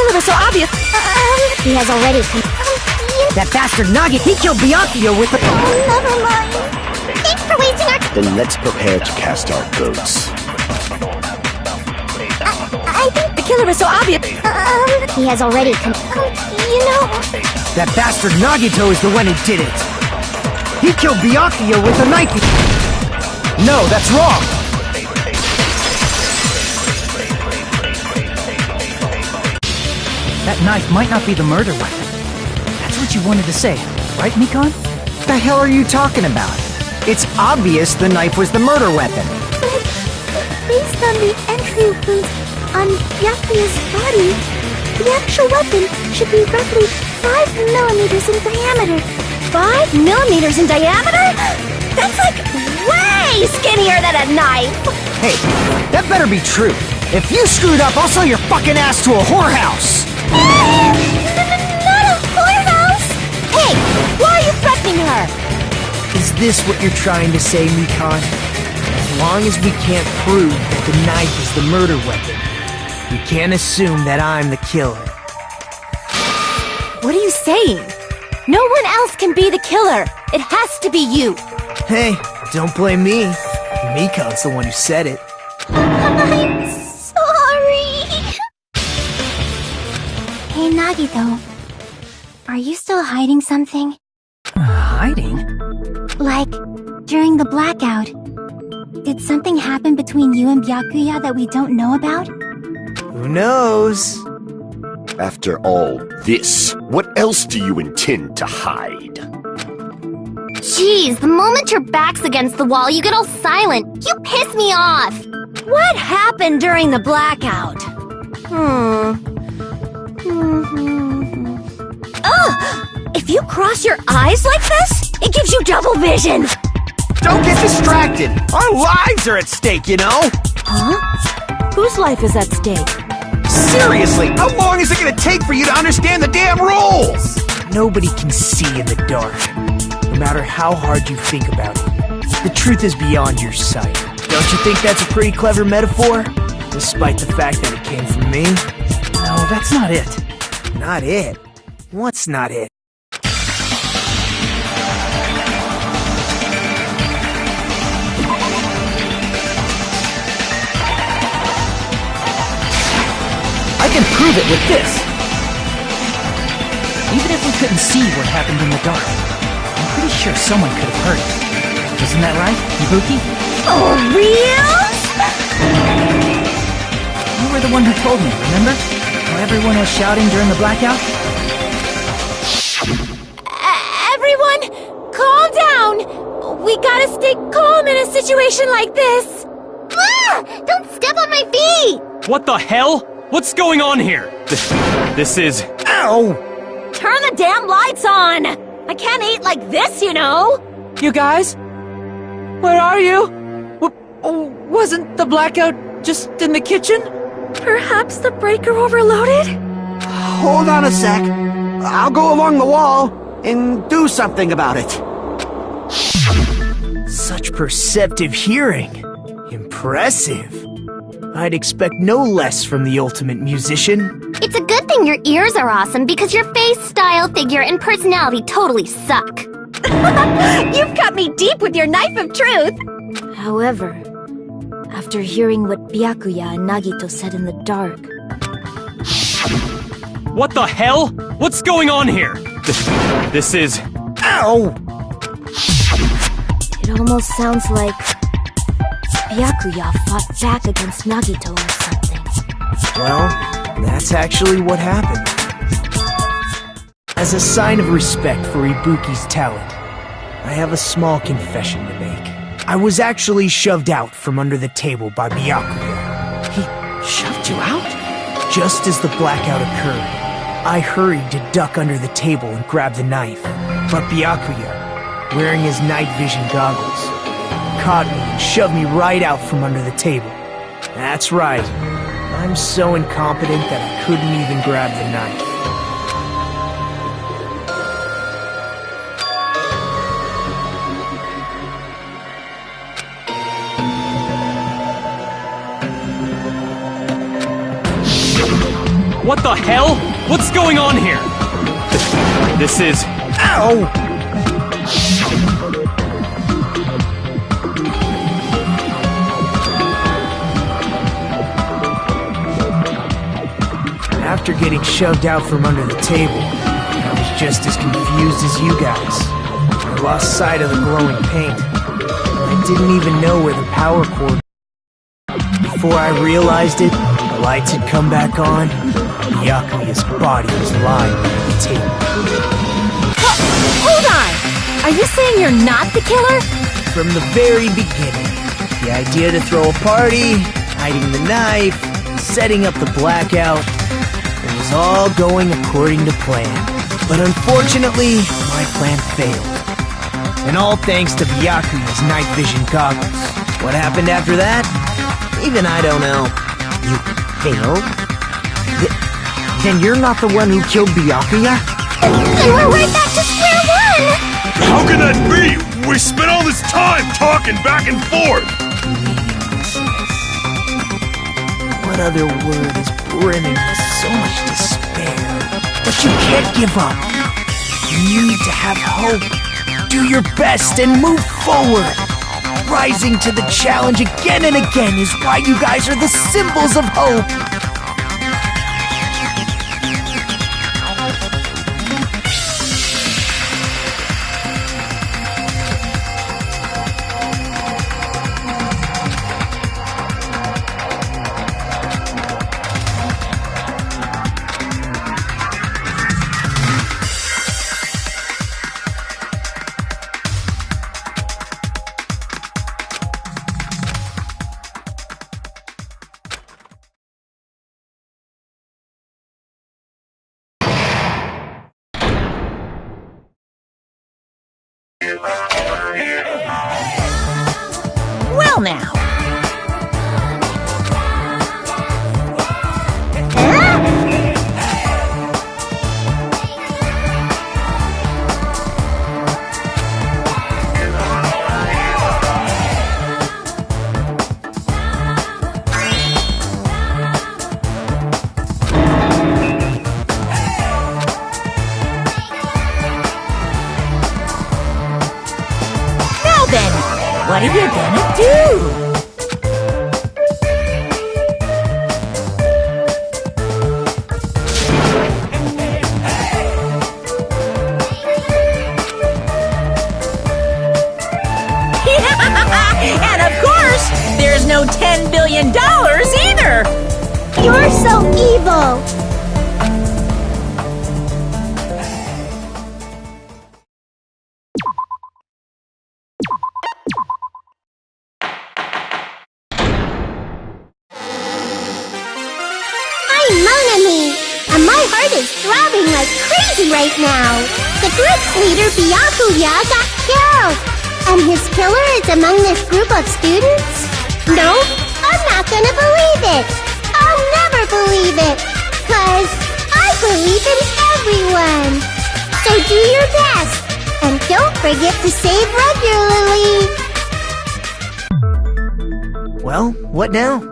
killer is so obvious. He has already That bastard Nagi, he killed Byakuya with a... never mind. Thanks for wasting our... Then let's prepare to cast our votes. I think The killer is so obvious. he has already you know... That bastard Nagito is the one who did it. He killed Byakuya with a knife. No, that's wrong. That knife might not be the murder weapon. That's what you wanted to say, right, Mikon? What the hell are you talking about? It's obvious the knife was the murder weapon. Based on the entry wounds on Byakuya's body, the actual weapon should be roughly 5 millimeters in diameter. 5 millimeters in diameter? That's like way skinnier than a knife! Hey, that better be true. If you screwed up, I'll sell your fucking ass to a whorehouse. Not a whorehouse! Hey, why are you threatening her? Is this what you're trying to say, Mikon? As long as we can't prove that the knife is the murder weapon, we can't assume that I'm the killer. What are you saying? No one else can be the killer. It has to be you. Hey, don't blame me. Mikon's the one who said it. I'm sorry. Hey, Nagito. Are you still hiding something? Hiding? Like, during the blackout, did something happen between you and Byakuya that we don't know about? Who knows? After all this, what else do you intend to hide? Jeez, the moment your back's against the wall, you get all silent. You piss me off. What happened during the blackout? If you cross your eyes like this, it gives you double vision. Don't get distracted! Our lives are at stake, you know? Huh? Whose life is at stake? Seriously, how long is it gonna take for you to understand the damn rules? Nobody can see in the dark, no matter how hard you think about it. The truth is beyond your sight. Don't you think that's a pretty clever metaphor? Despite the fact that it came from me? No, that's not it. Not it? What's not it? I can prove it with this. Even if we couldn't see what happened in the dark, I'm pretty sure someone could have heard it. Isn't that right, Ibuki? For real? You were the one who told me, remember? How everyone was shouting during the blackout? Everyone, calm down. We gotta stay calm in a situation like this. Ah! Don't step on my feet! What the hell? What's going on here? This is... Ow! Turn the damn lights on. I can't eat like this, you know. You guys? Where are you? Wasn't the blackout just in the kitchen? Perhaps the breaker overloaded? Hold on a sec. I'll go along the wall and do something about it. Such perceptive hearing. Impressive. I'd expect no less from the ultimate musician. It's a good thing your ears are awesome because your face, style, figure, and personality totally suck. You've cut me deep with your knife of truth. However, after hearing what Byakuya and Nagito said in the dark... What the hell? What's going on here? This is... Ow! It almost sounds like Byakuya fought back against Nagito or something. Well, that's actually what happened. As a sign of respect for Ibuki's talent, I have a small confession to make. I was actually shoved out from under the table by Byakuya. He shoved you out? Just as the blackout occurred, I hurried to duck under the table and grab the knife. But Byakuya, wearing his night vision goggles, caught me and shoved me right out from under the table. That's right. I'm so incompetent that I couldn't even grab the knife. What the hell? What's going on here? This is... Ow! After getting shoved out from under the table, I was just as confused as you guys. I lost sight of the glowing paint. I didn't even know where the power cord... Before I realized it, the lights had come back on, and Byakuya's body was lying on the table. Hold on! Are you saying you're not the killer? From the very beginning, the idea to throw a party, hiding the knife, setting up the blackout, it was all going according to plan. But unfortunately, my plan failed. And all thanks to Byakuya's night vision goggles. What happened after that? Even I don't know. You failed? Then you're not the one who killed Byakuya? Then we're right back to square one! How can that be? We spent all this time talking back and forth! What other word is brimming with so much despair? But you can't give up. You need to have hope. Do your best and move forward. Rising to the challenge again and again is why you guys are the symbols of hope. Well now. Now then, what are you gonna do? And of course, there's no $10 billion either! You're so evil! I'm Mon Ami, and my heart is throbbing like crazy right now. The group's leader, Byakuya, got killed. And his killer is among this group of students? No, I'm not gonna believe it. I'll never believe it. 'Cause I believe in everyone. So do your best. And don't forget to save regularly. Well, what now?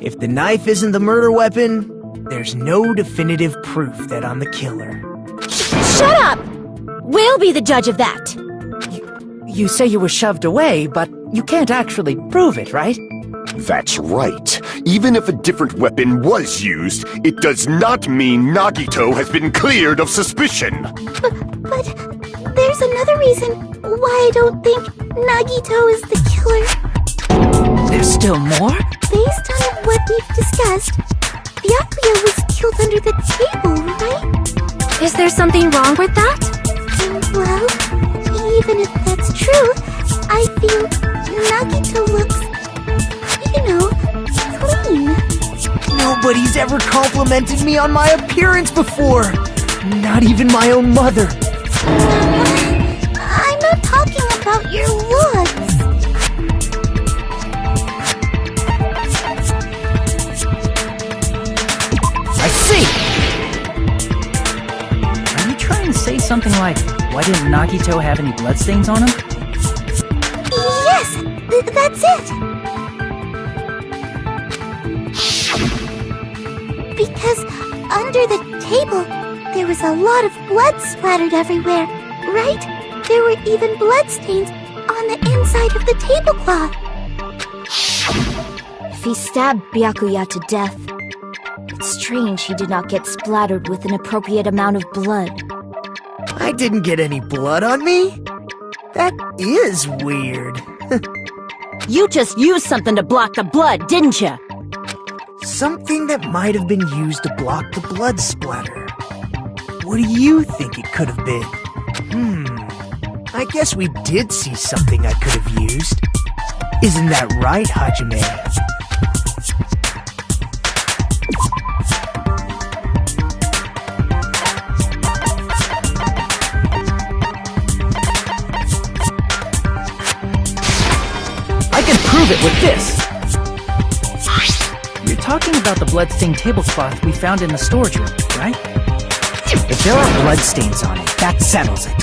If the knife isn't the murder weapon, there's no definitive proof that I'm the killer. Shut up! We'll be the judge of that. You say you were shoved away, but you can't actually prove it, right? That's right. Even if a different weapon was used, it does not mean Nagito has been cleared of suspicion. But there's another reason why I don't think Nagito is the killer. There's still more? Based on what we've discussed, Byakuya was killed under the table, right? Is there something wrong with that? Well, even if that's true, I feel Nagito looks, clean. Nobody's ever complimented me on my appearance before. Not even my own mother. I'm not talking about your looks. I see! Are you trying to say something like, why didn't Nagito have any bloodstains on him? Yes, that's it. Because under the table, there was a lot of blood splattered everywhere, right? There were even bloodstains on the inside of the tablecloth. If he stabbed Byakuya to death, it's strange he did not get splattered with an appropriate amount of blood. I didn't get any blood on me? That is weird. You just used something to block the blood, didn't you? Something that might have been used to block the blood splatter. What do you think it could have been? I guess we did see something I could have used. Isn't that right, Hajime? I can prove it with this! You're talking about the bloodstained tablecloth we found in the storage room, right? If there are bloodstains on it, that settles it.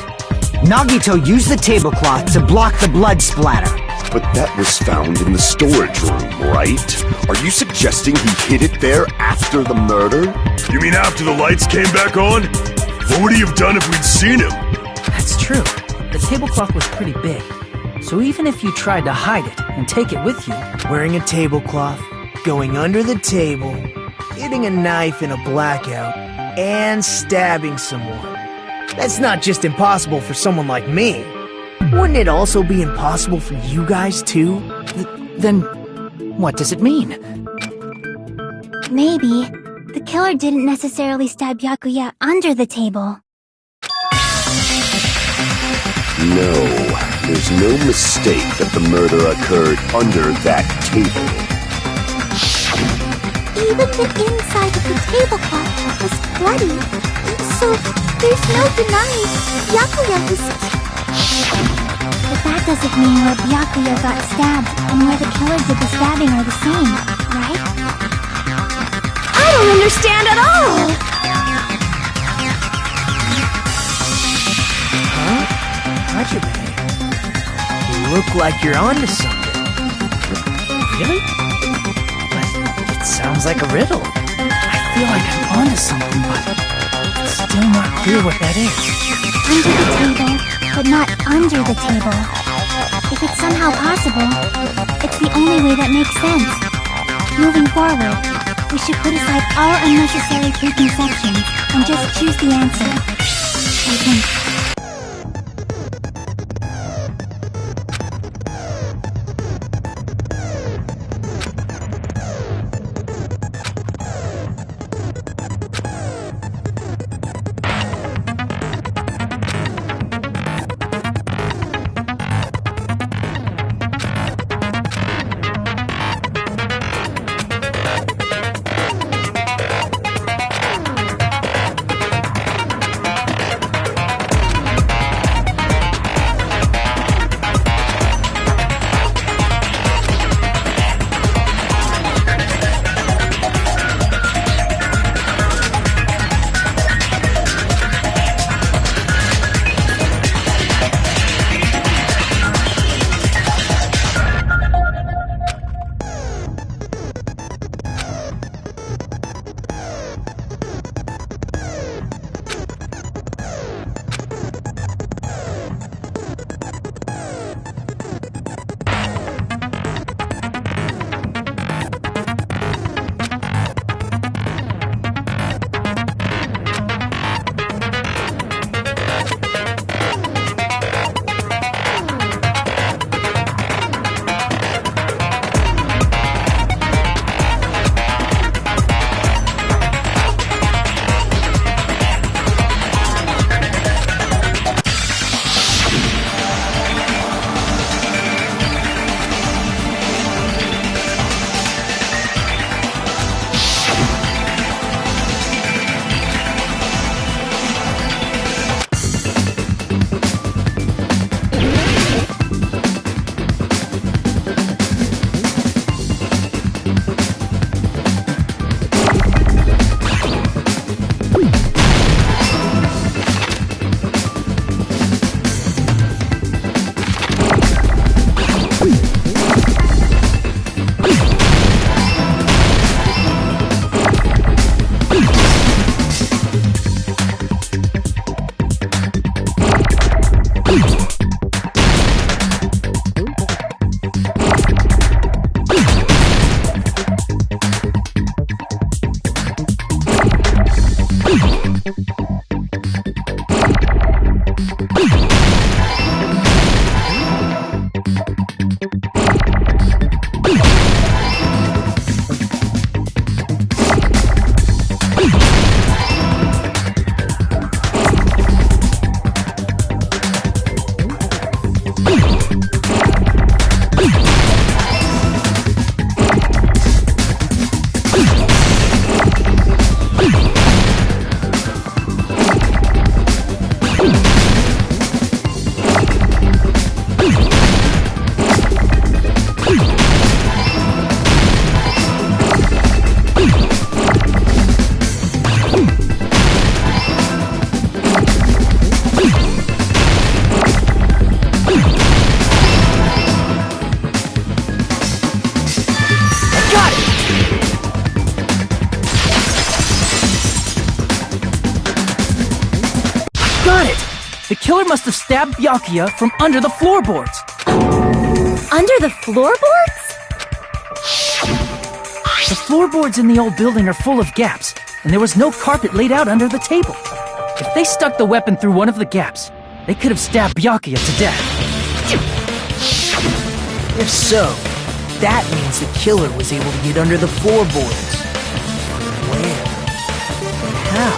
Nagito used the tablecloth to block the blood splatter. But that was found in the storage room, right? Are you suggesting he hid it there after the murder? You mean after the lights came back on? What would he have done if we'd seen him? That's true. The tablecloth was pretty big. So even if you tried to hide it and take it with you... Wearing a tablecloth, going under the table, getting a knife in a blackout, and stabbing someone. That's not just impossible for someone like me. Wouldn't it also be impossible for you guys too? Then, what does it mean? Maybe the killer didn't necessarily stab Byakuya under the table. No, there's no mistake that the murder occurred under that table. Even the inside of the tablecloth was bloody, so there's no denying Byakuya was... But that doesn't mean where Byakuya got stabbed and where the killer did the stabbing are the same, right? I don't understand at all! Huh? Hajime, you look like you're onto something. Really? But it sounds like a riddle. I feel like I'm onto something, but it's still not clear what that is. Under the table, but not under the table. If it's somehow possible, it's the only way that makes sense. Moving forward, we should put aside all unnecessary preconceptions and just choose the answer. I think. The killer must have stabbed Byakuya from under the floorboards. Under the floorboards? The floorboards in the old building are full of gaps, and there was no carpet laid out under the table. If they stuck the weapon through one of the gaps, they could have stabbed Byakuya to death. If so, that means the killer was able to get under the floorboards. Where? And how?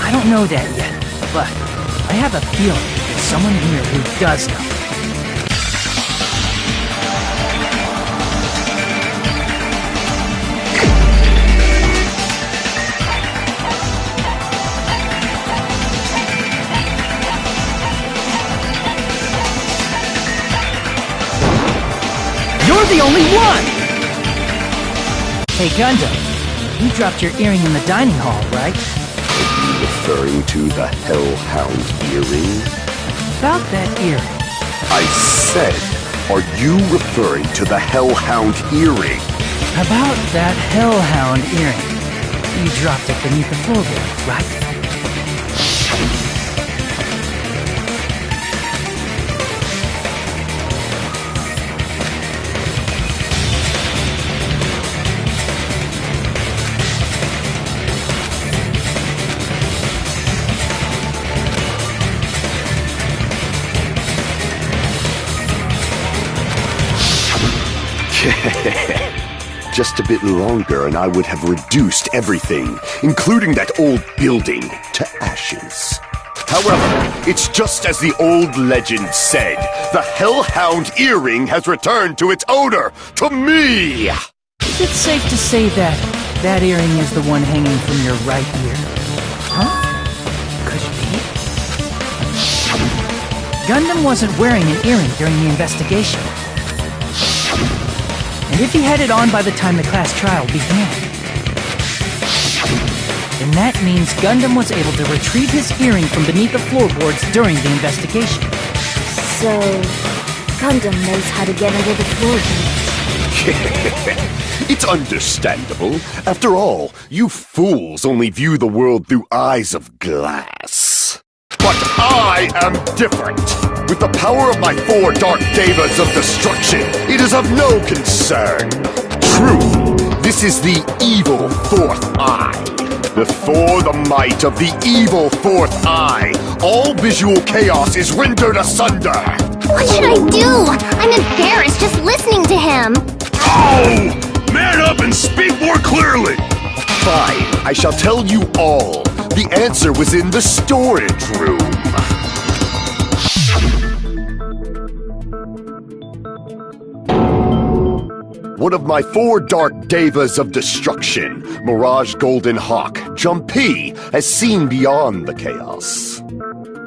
I don't know that yet, but I have a feeling there's someone here who does know. You're the only one! Hey, Gundam, you dropped your earring in the dining hall, right? Are you referring to the Hellhound earring? About that earring. I said, are you referring to the Hellhound earring? About that Hellhound earring. You dropped it beneath the floorboards, right? Just a bit longer and I would have reduced everything, including that old building, to ashes. However, it's just as the old legend said. The Hellhound earring has returned to its owner, to me! Is it safe to say that that earring is the one hanging from your right ear? Huh? Could it be? Gundam wasn't wearing an earring during the investigation. And if he had it on by the time the class trial began, then that means Gundam was able to retrieve his earring from beneath the floorboards during the investigation. So, Gundam knows how to get under the floorboards. It's understandable. After all, you fools only view the world through eyes of glass. But I am different. With the power of my 4 Dark Devas of Destruction, it is of no concern. True, this is the evil 4th eye. Before the might of the evil 4th eye, all visual chaos is rendered asunder. What should I do? I'm embarrassed just listening to him. Oh! Man up and speak more clearly! Fine, I shall tell you all. The answer was in the storage room. One of my 4 Dark Devas of Destruction, Mirage Golden Hawk, Jumpy, has seen beyond the chaos.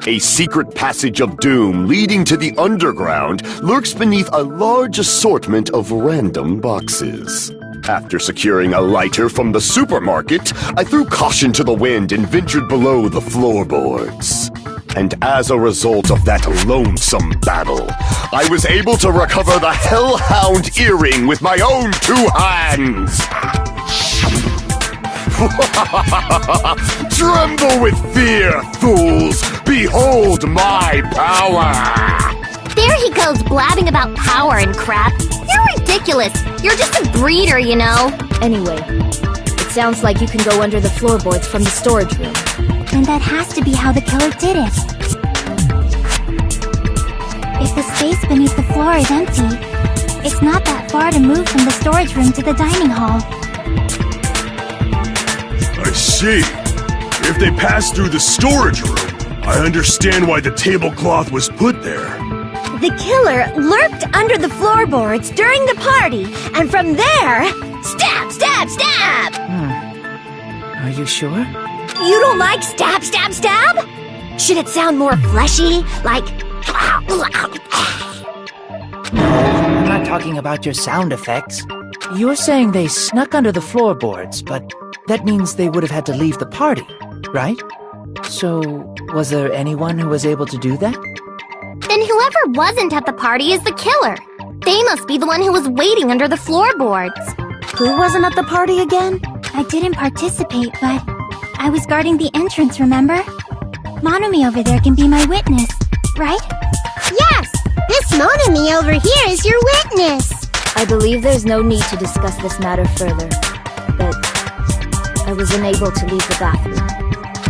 A secret passage of doom leading to the underground lurks beneath a large assortment of random boxes. After securing a lighter from the supermarket, I threw caution to the wind and ventured below the floorboards. And as a result of that lonesome battle, I was able to recover the Hellhound earring with my own 2 hands! Tremble with fear, fools! Behold my power! There he goes blabbing about power and crap. You're ridiculous. You're just a breeder, you know. Anyway, it sounds like you can go under the floorboards from the storage room. And that has to be how the killer did it. If the space beneath the floor is empty, it's not that far to move from the storage room to the dining hall. I see. If they passed through the storage room, I understand why the tablecloth was put there. The killer lurked under the floorboards during the party, and from there, stab, stab, stab! Are you sure? You don't like stab, stab, stab? Should it sound more fleshy, like... I'm not talking about your sound effects. You're saying they snuck under the floorboards, but that means they would have had to leave the party, right? So, was there anyone who was able to do that? Then whoever wasn't at the party is the killer. They must be the one who was waiting under the floorboards. Who wasn't at the party again? I didn't participate, but I was guarding the entrance, remember? Monami over there can be my witness, right? Yes! This Monami over here is your witness! I believe there's no need to discuss this matter further, but I was unable to leave the bathroom.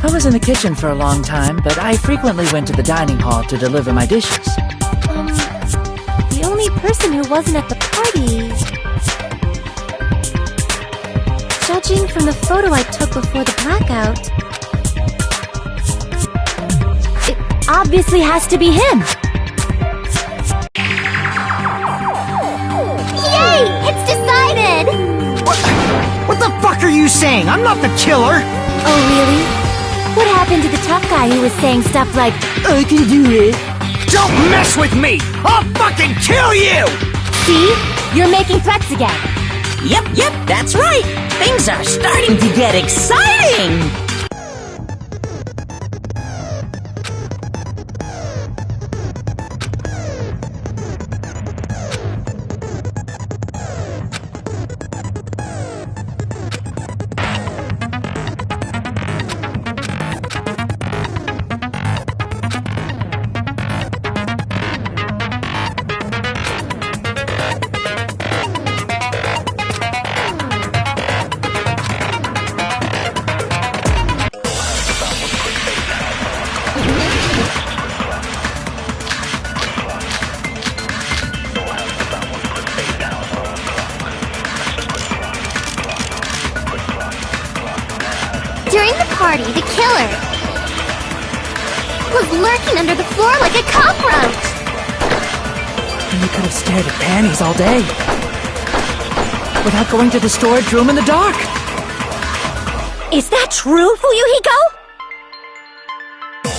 I was in the kitchen for a long time, but I frequently went to the dining hall to deliver my dishes. The only person who wasn't at the party... Judging from the photo I took before the blackout... It obviously has to be him! Yay! It's decided! What the fuck are you saying? I'm not the killer! Oh, really? What happened to the tough guy who was saying stuff like, I can do it. Don't mess with me! I'll fucking kill you! see? You're making threats again. Yep, that's right. Things are starting to get exciting. During the party, the killer was lurking under the floor like a cockroach. You could have stared at panties all day. Without going to the storage room in the dark. Is that true, Fuyuhiko?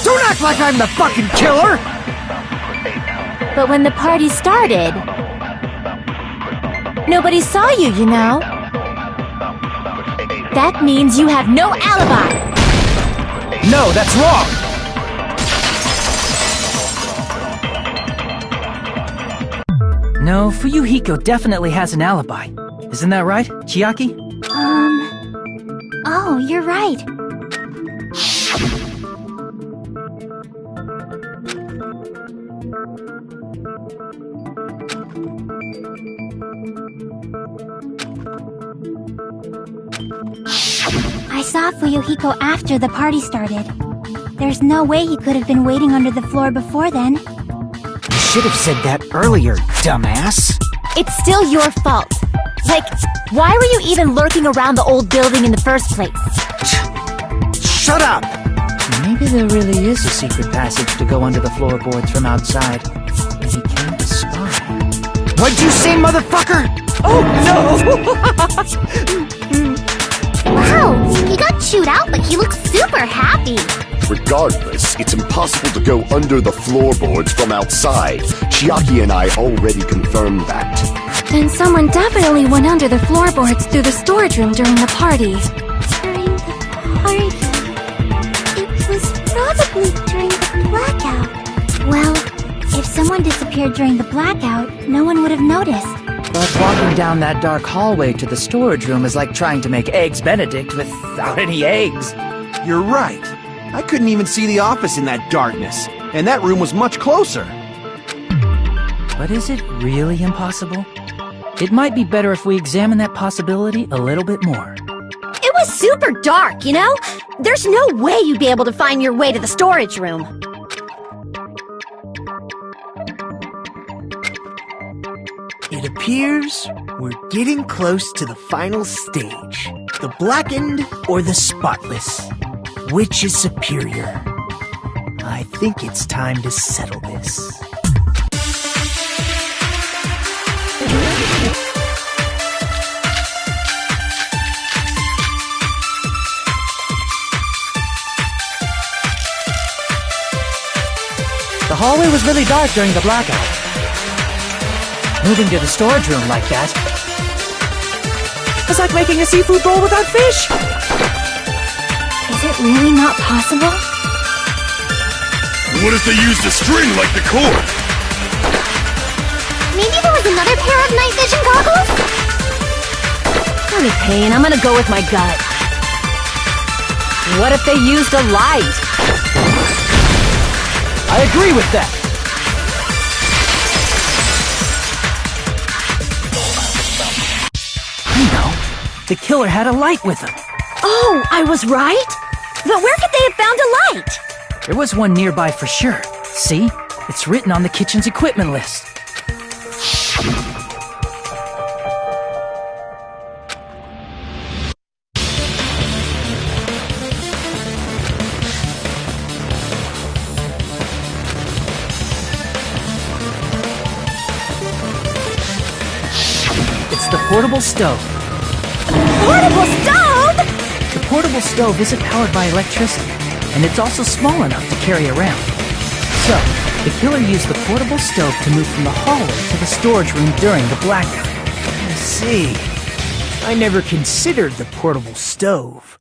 Don't act like I'm the fucking killer! But when the party started, nobody saw you, you know? That means you have no alibi! No, that's wrong! No, Fuyuhiko definitely has an alibi. Isn't that right, Chiaki? Oh, you're right. I saw Fuyuhiko after the party started. There's no way he could have been waiting under the floor before then. You should have said that earlier, dumbass. It's still your fault. Like, why were you even lurking around the old building in the first place? Shut up! Maybe there really is a secret passage to go under the floorboards from outside. And he came to spy. What'd you say, motherfucker? Oh, no! Wow, he got chewed out, but he looks super happy. Regardless, it's impossible to go under the floorboards from outside. Chiaki and I already confirmed that. Then someone definitely went under the floorboards through the storage room during the party. During the party... It was probably during the blackout. Well, if someone disappeared during the blackout, no one would have noticed. But walking down that dark hallway to the storage room is like trying to make Eggs Benedict without any eggs. You're right. I couldn't even see the office in that darkness, and that room was much closer. But is it really impossible? It might be better if we examine that possibility a little bit more. It was super dark, you know? There's no way you'd be able to find your way to the storage room. It appears we're getting close to the final stage. The blackened or the spotless? Which is superior? I think it's time to settle this. The hallway was really dark during the blackout. Moving to the storage room like that was like making a seafood bowl without fish. Is it really not possible? What if they used a string like the cord? Maybe there was another pair of night vision goggles? I'm in pain. I'm gonna go with my gut. What if they used a light? I agree with that. I know. The killer had a light with him. Oh, I was right? But where could they have found a light? There was one nearby for sure. See? It's written on the kitchen's equipment list. It's the portable stove. Portable stove? The portable stove isn't powered by electricity, and it's also small enough to carry around. So, the killer used the portable stove to move from the hallway to the storage room during the blackout. I see. I never considered the portable stove.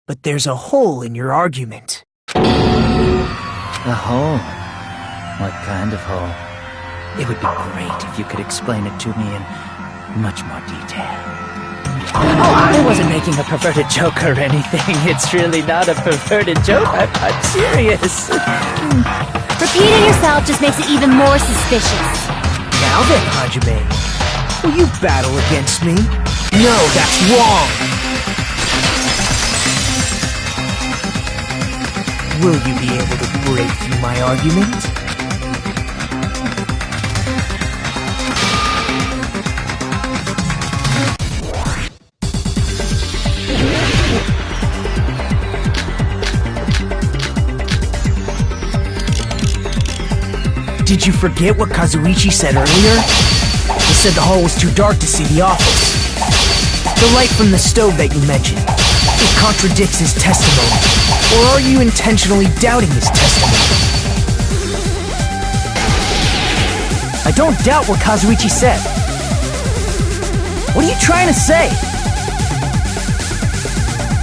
But there's a hole in your argument. A hole? What kind of hole? It would be great if you could explain it to me in much more detail. Oh, I wasn't making a perverted joke or anything. It's really not a perverted joke. I'm serious. Repeating yourself just makes it even more suspicious. Now then, Hajime, will you battle against me? No, that's wrong! Will you be able to break through my argument? Did you forget what Kazuichi said earlier? He said the hall was too dark to see the office. The light from the stove that you mentioned, it contradicts his testimony. Or are you intentionally doubting his testimony? I don't doubt what Kazuichi said. What are you trying to say?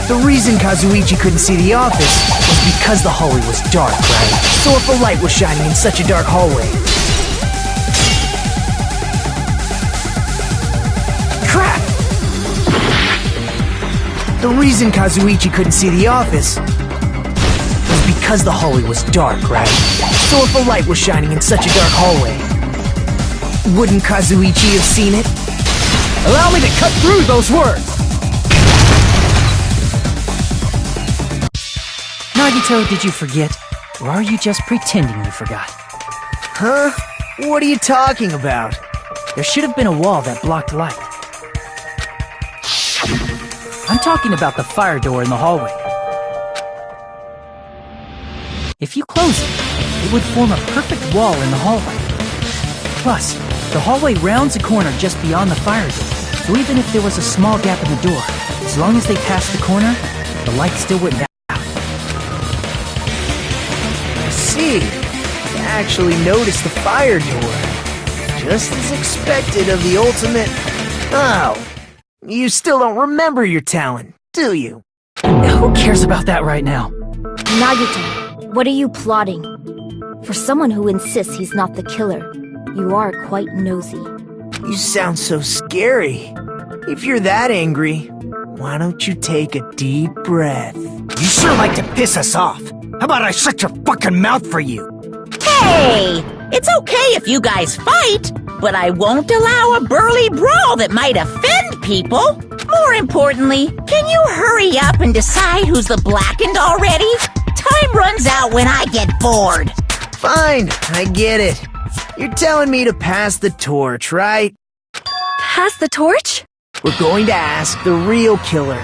The reason Kazuichi couldn't see the office was because the hallway was dark, right? So if a light was shining in such a dark hallway... Crap! The reason Kazuichi couldn't see the office was because the hallway was dark, right? So if a light was shining in such a dark hallway, wouldn't Kazuichi have seen it? Allow me to cut through those words! Nagito, did you forget? Or are you just pretending you forgot? Huh? What are you talking about? There should have been a wall that blocked light. I'm talking about the fire door in the hallway. If you close it, it would form a perfect wall in the hallway. Plus, the hallway rounds a corner just beyond the fire door, so even if there was a small gap in the door, as long as they passed the corner, the light still wouldn't out. I see. You actually noticed the fire door. Just as expected of the ultimate... Oh, you still don't remember your talent, do you? Who cares about that right now? Nagito, what are you plotting? For someone who insists he's not the killer, you are quite nosy. You sound so scary. If you're that angry, why don't you take a deep breath? You sure like to piss us off. How about I shut your fucking mouth for you? Hey! It's okay if you guys fight, but I won't allow a burly brawl that might offend people. More importantly, can you hurry up and decide who's the blackened already? Time runs out when I get bored. Fine, I get it. You're telling me to pass the torch, right? Pass the torch? We're going to ask the real killer,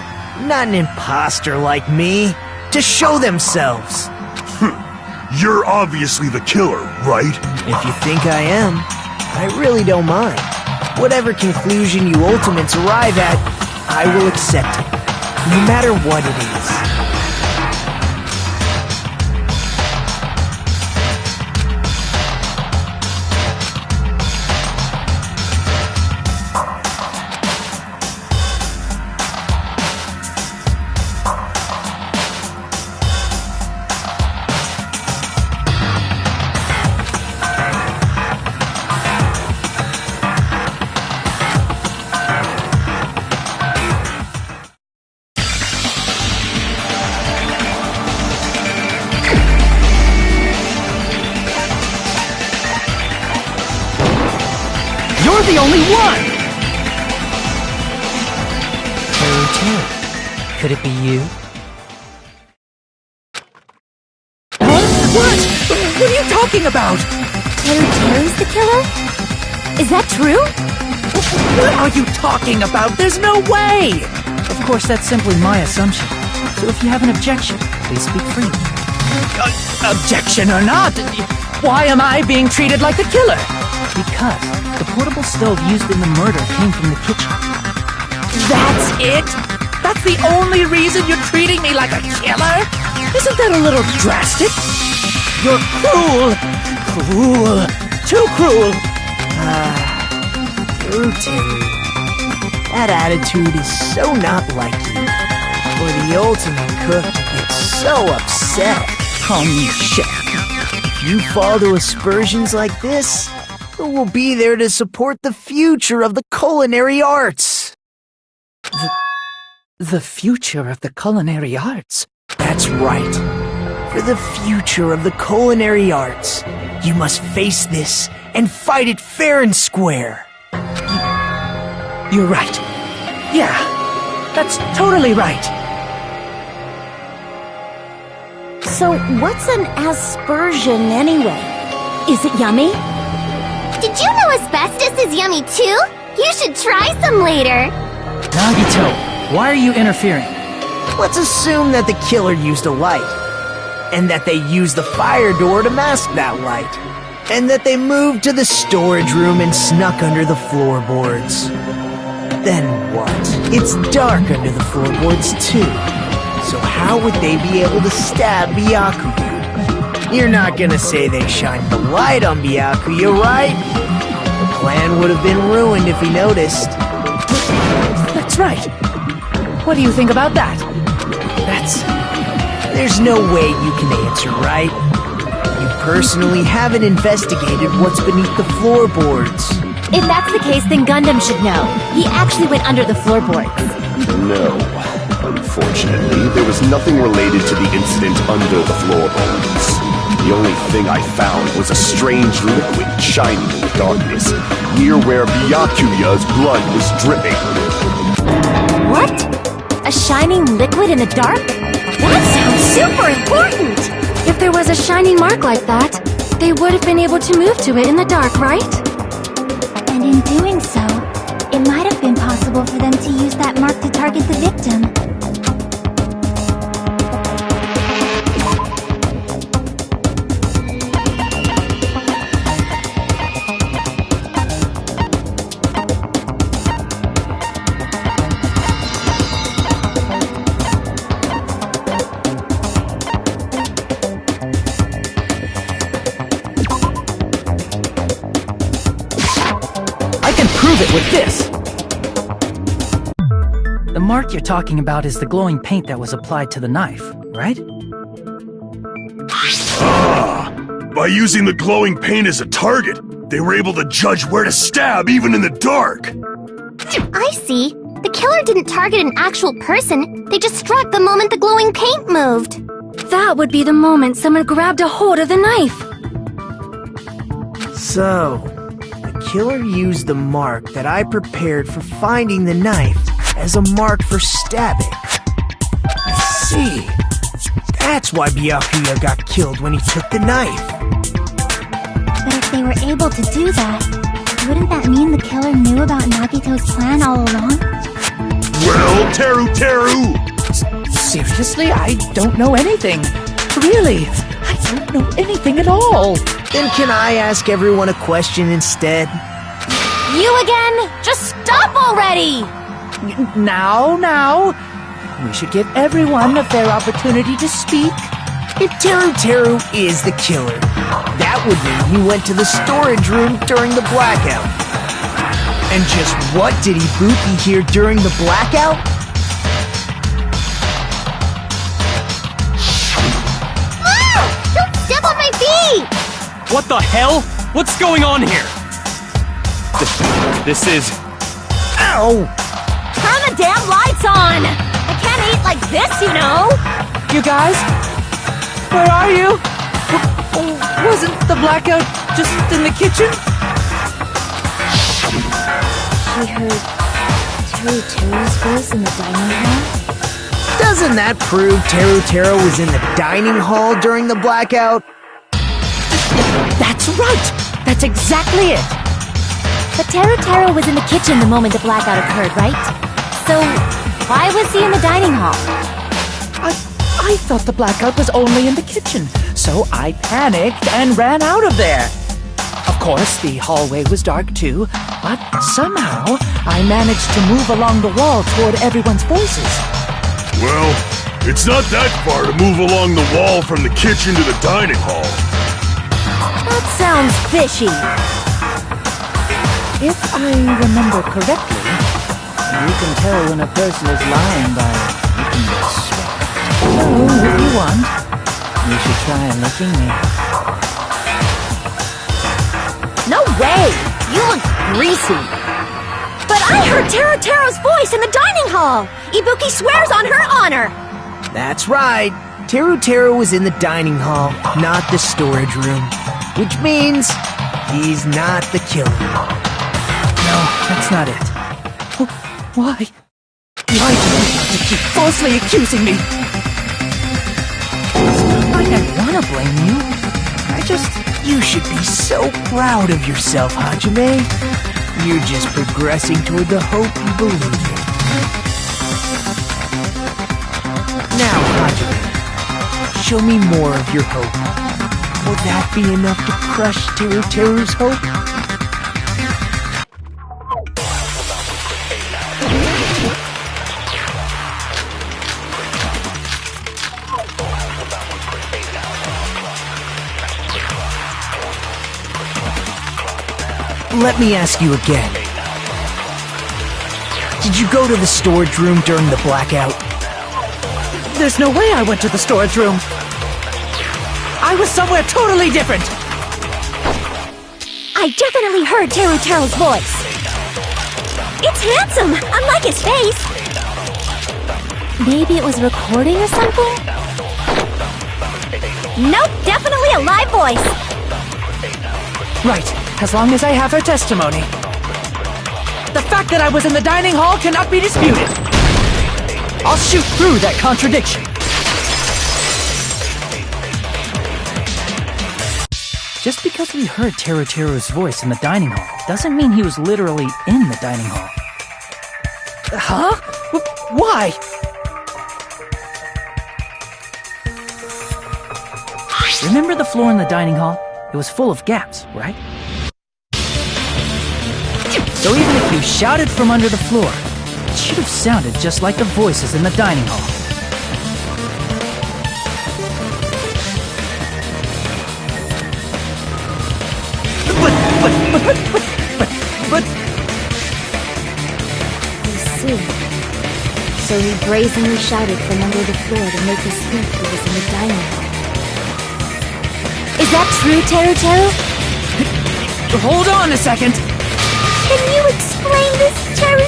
not an imposter like me, to show themselves. You're obviously the killer, right? If you think I am, I really don't mind. Whatever conclusion you ultimates arrive at, I will accept it, no matter what it is. You're the only one! Teru, could it be you? What? What are you talking about? Teru's the killer? Is that true? What are you talking about? There's no way! Of course, that's simply my assumption. So if you have an objection, please speak freely. Objection or not, why am I being treated like the killer? Because the portable stove used in the murder came from the kitchen. That's it? That's the only reason you're treating me like a killer? Isn't that a little drastic? You're cruel! Cruel! Too cruel! Teru. That attitude is so not like you. For the ultimate cook to get so upset. Call me chef. If you fall to aspersions like this, who will be there to support the future of the culinary arts? The future of the culinary arts? That's right. For the future of the culinary arts, you must face this and fight it fair and square. You're right. Yeah, that's totally right. So, what's an aspersion anyway? Is it yummy? Did you know asbestos is yummy too? You should try some later. Nagito, why are you interfering? Let's assume that the killer used a light, and that they used the fire door to mask that light, and that they moved to the storage room and snuck under the floorboards. Then what? It's dark under the floorboards too. So how would they be able to stab Byakuya? You're not gonna say they shined the light on Byakuya, right? The plan would have been ruined if he noticed. That's right. What do you think about that? There's no way you can answer, right? You personally haven't investigated what's beneath the floorboards. If that's the case, then Gundam should know. He actually went under the floorboards. No. Unfortunately, there was nothing related to the incident under the floorboards. The only thing I found was a strange liquid shining in the darkness, near where Byakuya's blood was dripping. What? A shining liquid in the dark? That sounds super important! If there was a shining mark like that, they would have been able to move to it in the dark, right? And in doing so, it might have been possible for them to use that mark to target the victim. Prove it with this! The mark you're talking about is the glowing paint that was applied to the knife, right? By using the glowing paint as a target, they were able to judge where to stab even in the dark. I see. The killer didn't target an actual person. They just struck the moment the glowing paint moved. That would be the moment someone grabbed a hold of the knife. So, the killer used the mark that I prepared for finding the knife as a mark for stabbing. I see. That's why Byakuya got killed when he took the knife. But if they were able to do that, wouldn't that mean the killer knew about Nagito's plan all along? Well, Teru! Seriously? I don't know anything. Really, I don't know anything at all. Then can I ask everyone a question instead? You again? Just stop already! Now. We should give everyone a fair opportunity to speak. If Teru is the killer, that would mean he went to the storage room during the blackout. And just what did Ibuki hear during the blackout? Don't step on my feet! What the hell? What's going on here? This is... Ow! Turn the damn lights on! I can't eat like this, you know! You guys? Where are you? Wasn't the blackout just in the kitchen? he heard Teru's voice in the dining hall? Doesn't that prove Teru was in the dining hall during the blackout? That's right! That's exactly it! But Teru was in the kitchen the moment the blackout occurred, right? So, why was he in the dining hall? I thought the blackout was only in the kitchen, so I panicked and ran out of there. Of course, the hallway was dark too, but somehow I managed to move along the wall toward everyone's voices. Well, it's not that far to move along the wall from the kitchen to the dining hall. That sounds fishy. If I remember correctly, you can tell when a person is lying by looking at sweat. So, if you want, you should try licking me. No way! You look greasy. But I heard Teru's voice in the dining hall! Ibuki swears on her honor! That's right. Teru was in the dining hall, not the storage room. Which means he's not the killer. No, that's not it. Why? Why do you have to keep falsely accusing me? It's not like I want to blame you. You should be so proud of yourself, Hajime. You're just progressing toward the hope you believe in. Now, Hajime, show me more of your hope. Will that be enough to crush Teru's hope? Let me ask you again. Did you go to the storage room during the blackout? There's no way I went to the storage room. I was somewhere totally different. I definitely heard Teru's voice. It's handsome, unlike his face. Maybe it was recording or something? Nope, definitely a live voice. Right, as long as I have her testimony. The fact that I was in the dining hall cannot be disputed. I'll shoot through that contradiction. Just because we heard Teru's voice in the dining hall doesn't mean he was literally in the dining hall. Huh? Why? Remember the floor in the dining hall? It was full of gaps, right? So even if you shouted from under the floor, it should have sounded just like the voices in the dining hall. But... I see. So he brazenly shouted from under the floor to make us think he was in the dining hall. Is that true, Teru? Hold on a second! Can you explain this, Teru?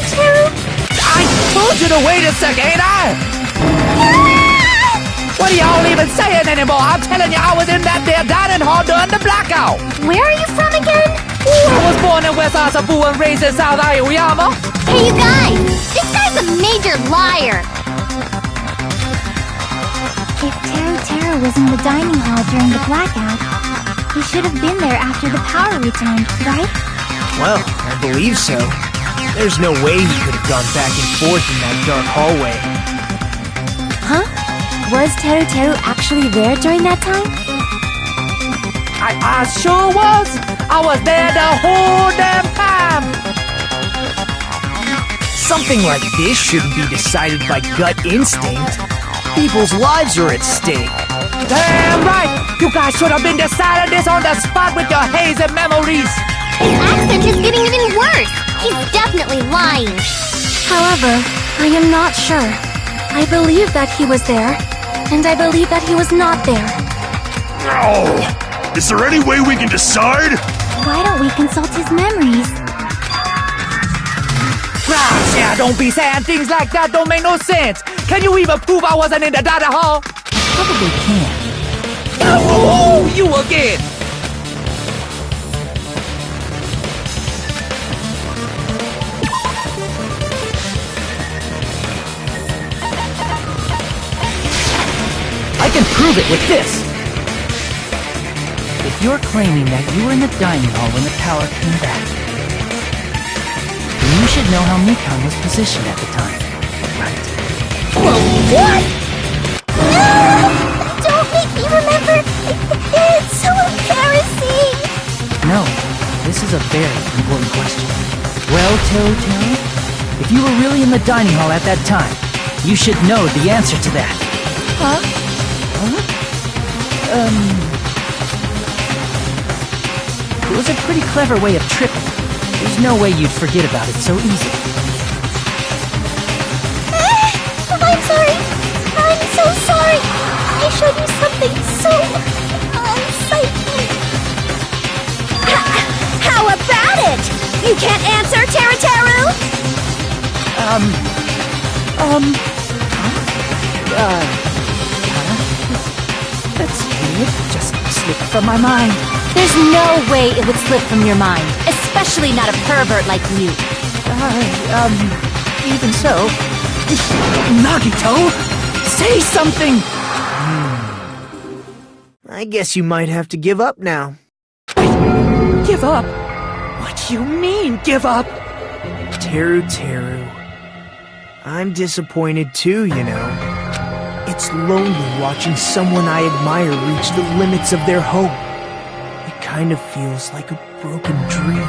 I told you to wait a second, ain't I? What are y'all even saying anymore? I'm telling you, I was in that there dining hall during the blackout! Where are you from again? I was born in West Asabu and raised in South Aoyama. Hey, you guys! This guy's a major liar! If Teru was in the dining hall during the blackout, he should have been there after the power returned, right? Well, I believe so. There's no way he could have gone back and forth in that dark hallway. Huh? Was Teru actually there during that time? I sure was! I was there the whole damn time! Something like this shouldn't be decided by gut instinct. People's lives are at stake. Damn right! You guys should have been deciding this on the spot with your hazy memories! His accent is getting even worse! He's definitely lying! However, I am not sure. I believe that he was there, and I believe that he was not there. Oh! Is there any way we can decide? Why don't we consult his memories? Yeah, don't be saying things like that, don't make no sense! Can you even prove I wasn't in the dining hall? Probably can. Oh, you again! can prove it with this! If you're claiming that you were in the dining hall when the power came back, then you should know how Mikan was positioned at the time, right? Whoa, what? Don't make me remember! It's so embarrassing! No, this is a very important question. Well, Teru, if you were really in the dining hall at that time, you should know the answer to that. Huh? It was a pretty clever way of tripping. There's no way you'd forget about it so easily. I'm sorry. I'm so sorry. I showed you something so unsightly. How about it? You can't answer, Teru? That's weird. Just slipped from my mind. There's no way it would slip from your mind, especially not a pervert like you. Even so... Nagito! Say something! I guess you might have to give up now. Give up? What do you mean, give up? Teru. I'm disappointed too, you know. It's lonely watching someone I admire reach the limits of their hope. It kind of feels like a broken dream.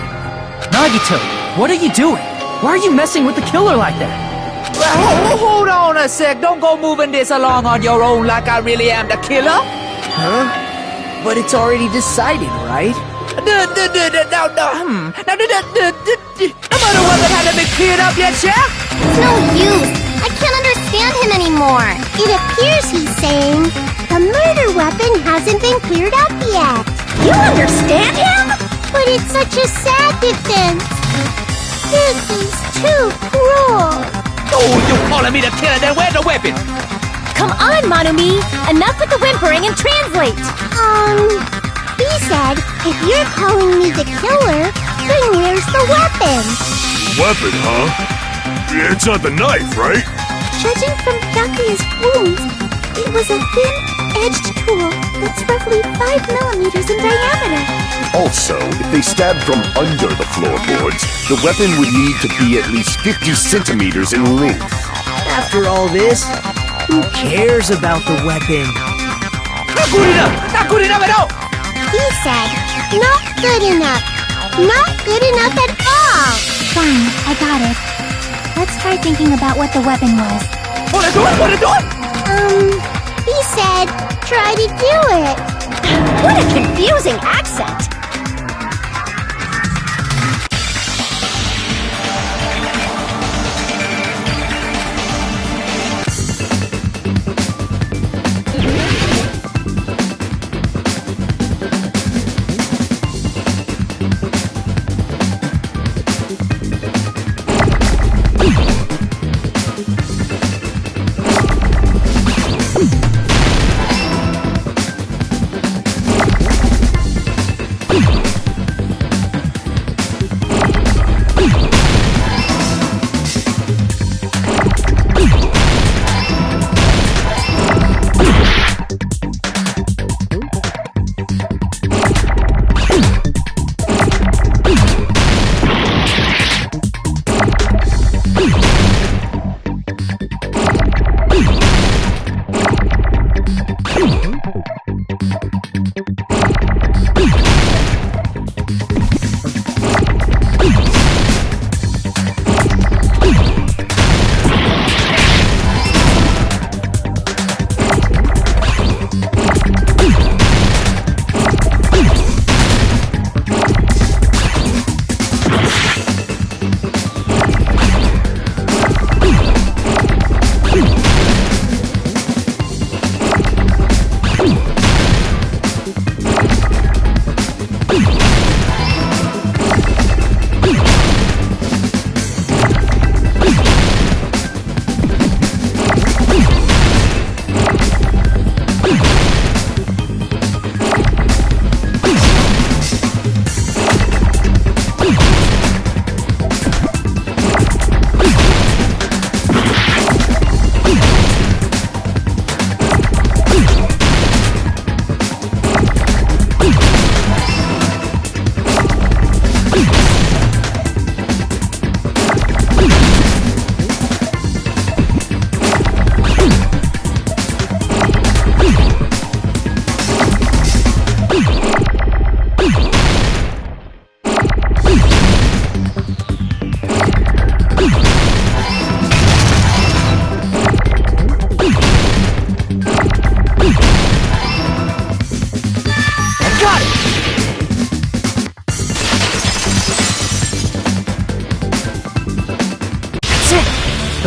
Nagito, what are you doing? Why are you messing with the killer like that? Hold on a sec. Don't go moving this along on your own like I really am the killer. Huh? But it's already decided, right? No. Now, the murder weapon hasn't been cleared up yet, Chef? It's no use. I can't understand him anymore. It appears he's saying the murder weapon hasn't been cleared up yet. You understand him? But it's such a sad defense. This is too cruel. Oh, you calling me the killer? Then where's the weapon? Come on, Manumi! Enough with the whimpering and translate! He said, if you're calling me the killer, then where's the weapon? Weapon, huh? It's not the knife, right? Judging from Byakuya's wounds, it was a thin-edged tool that's roughly 5 millimeters in diameter. Also, if they stabbed from under the floorboards, the weapon would need to be at least 50 centimeters in length. After all this, who cares about the weapon? Not good enough! Not good enough at all! He said, not good enough. Not good enough at all. Fine, I got it. Let's try thinking about what the weapon was. Wanna do it? He said, try to do it. What a confusing accent!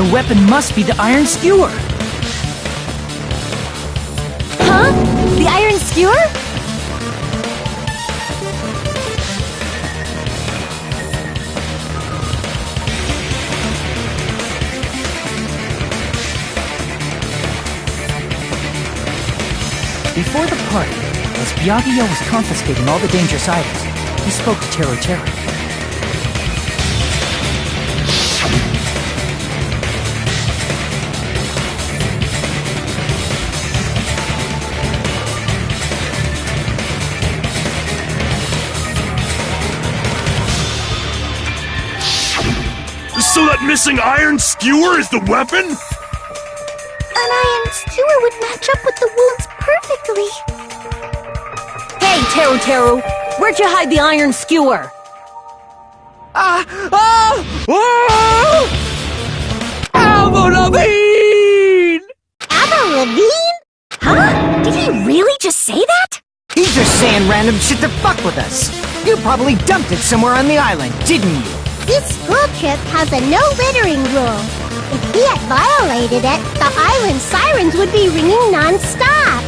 The weapon must be the iron skewer. Huh? The iron skewer? Before the party, as Byakuya was confiscating all the dangerous items, he spoke to Teru Teru. So that missing iron skewer is the weapon? An iron skewer would match up with the wounds perfectly. Hey, Teru Teru! Where'd you hide the iron skewer? Avril Lavigne! Avril Lavigne? Huh? Did he really just say that? He's just saying random shit to fuck with us. You probably dumped it somewhere on the island, didn't you? This school trip has a no littering rule. If he had violated it, the island sirens would be ringing non-stop.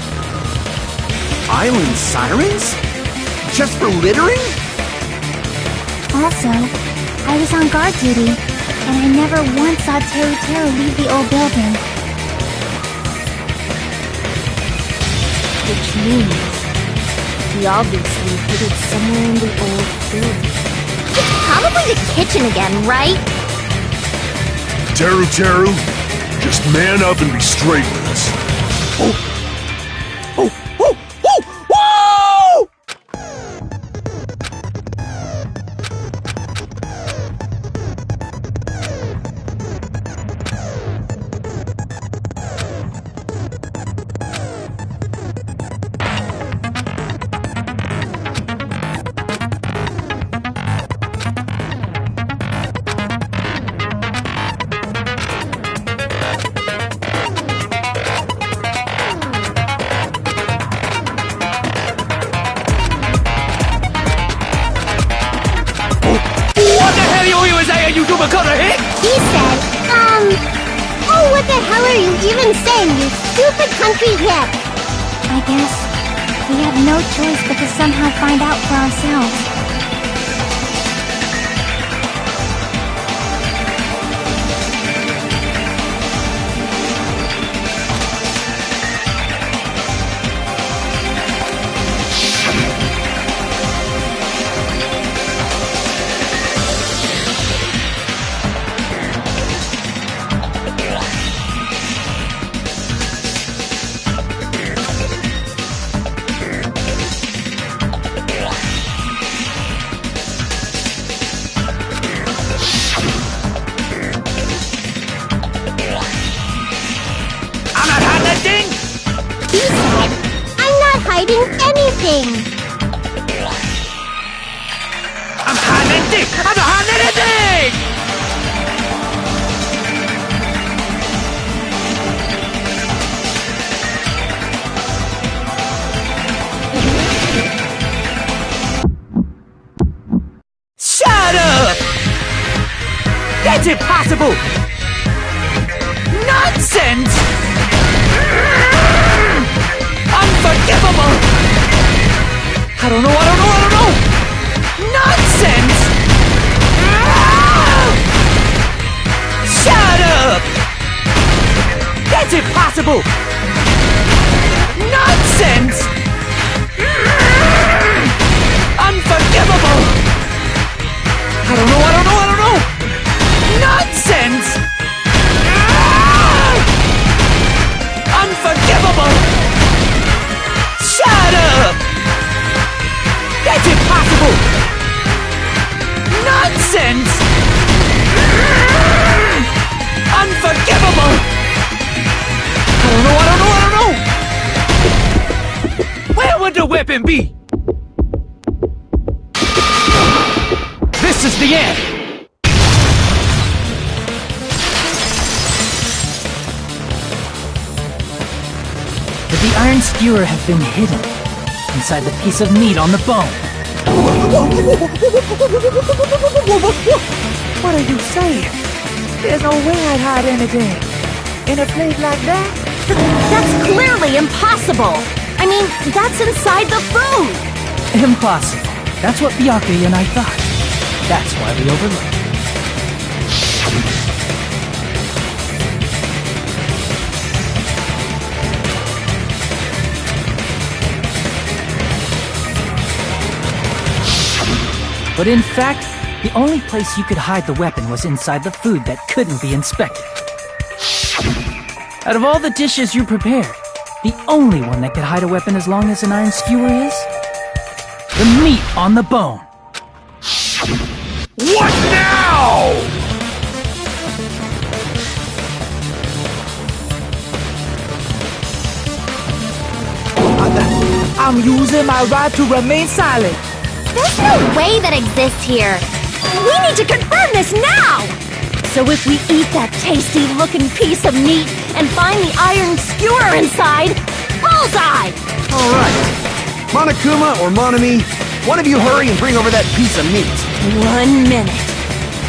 Island sirens? Just for littering? Also, I was on guard duty, and I never once saw Teru Teru leave the old building. Which means he obviously hid it somewhere in the old building. It's probably the kitchen again, right? Teru Teru, just man up and be straight with us. Whoa! He said, oh, what the hell are you even saying, you stupid country hip? I guess we have no choice but to somehow find out for ourselves. He said, I'm not hiding anything. I'm not hiding anything! Shut up! That's impossible! Nonsense! Unforgivable! I don't know! Nonsense! Shut up! That's impossible! Nonsense! Unforgivable! I don't know! Nonsense! Unforgivable! Shut up! That's impossible! Nonsense! Unforgivable! I don't know! Where would the weapon be? This is the end! Could the iron skewer have been hidden inside the piece of meat on the bone? What are you saying? There's no way I'd hide anything. In a place like that? That's clearly impossible! I mean, that's inside the food! Impossible. That's what Byakuya and I thought. That's why we overlooked. But in fact, the only place you could hide the weapon was inside the food that couldn't be inspected. Out of all the dishes you prepared, the only one that could hide a weapon as long as an iron skewer is the meat on the bone. What now? I'm using my right to remain silent. There's no way that exists here. We need to confirm this now! So if we eat that tasty-looking piece of meat and find the iron skewer inside, bullseye! Alright. Monokuma or Monami, one of you hurry and bring over that piece of meat. 1 minute.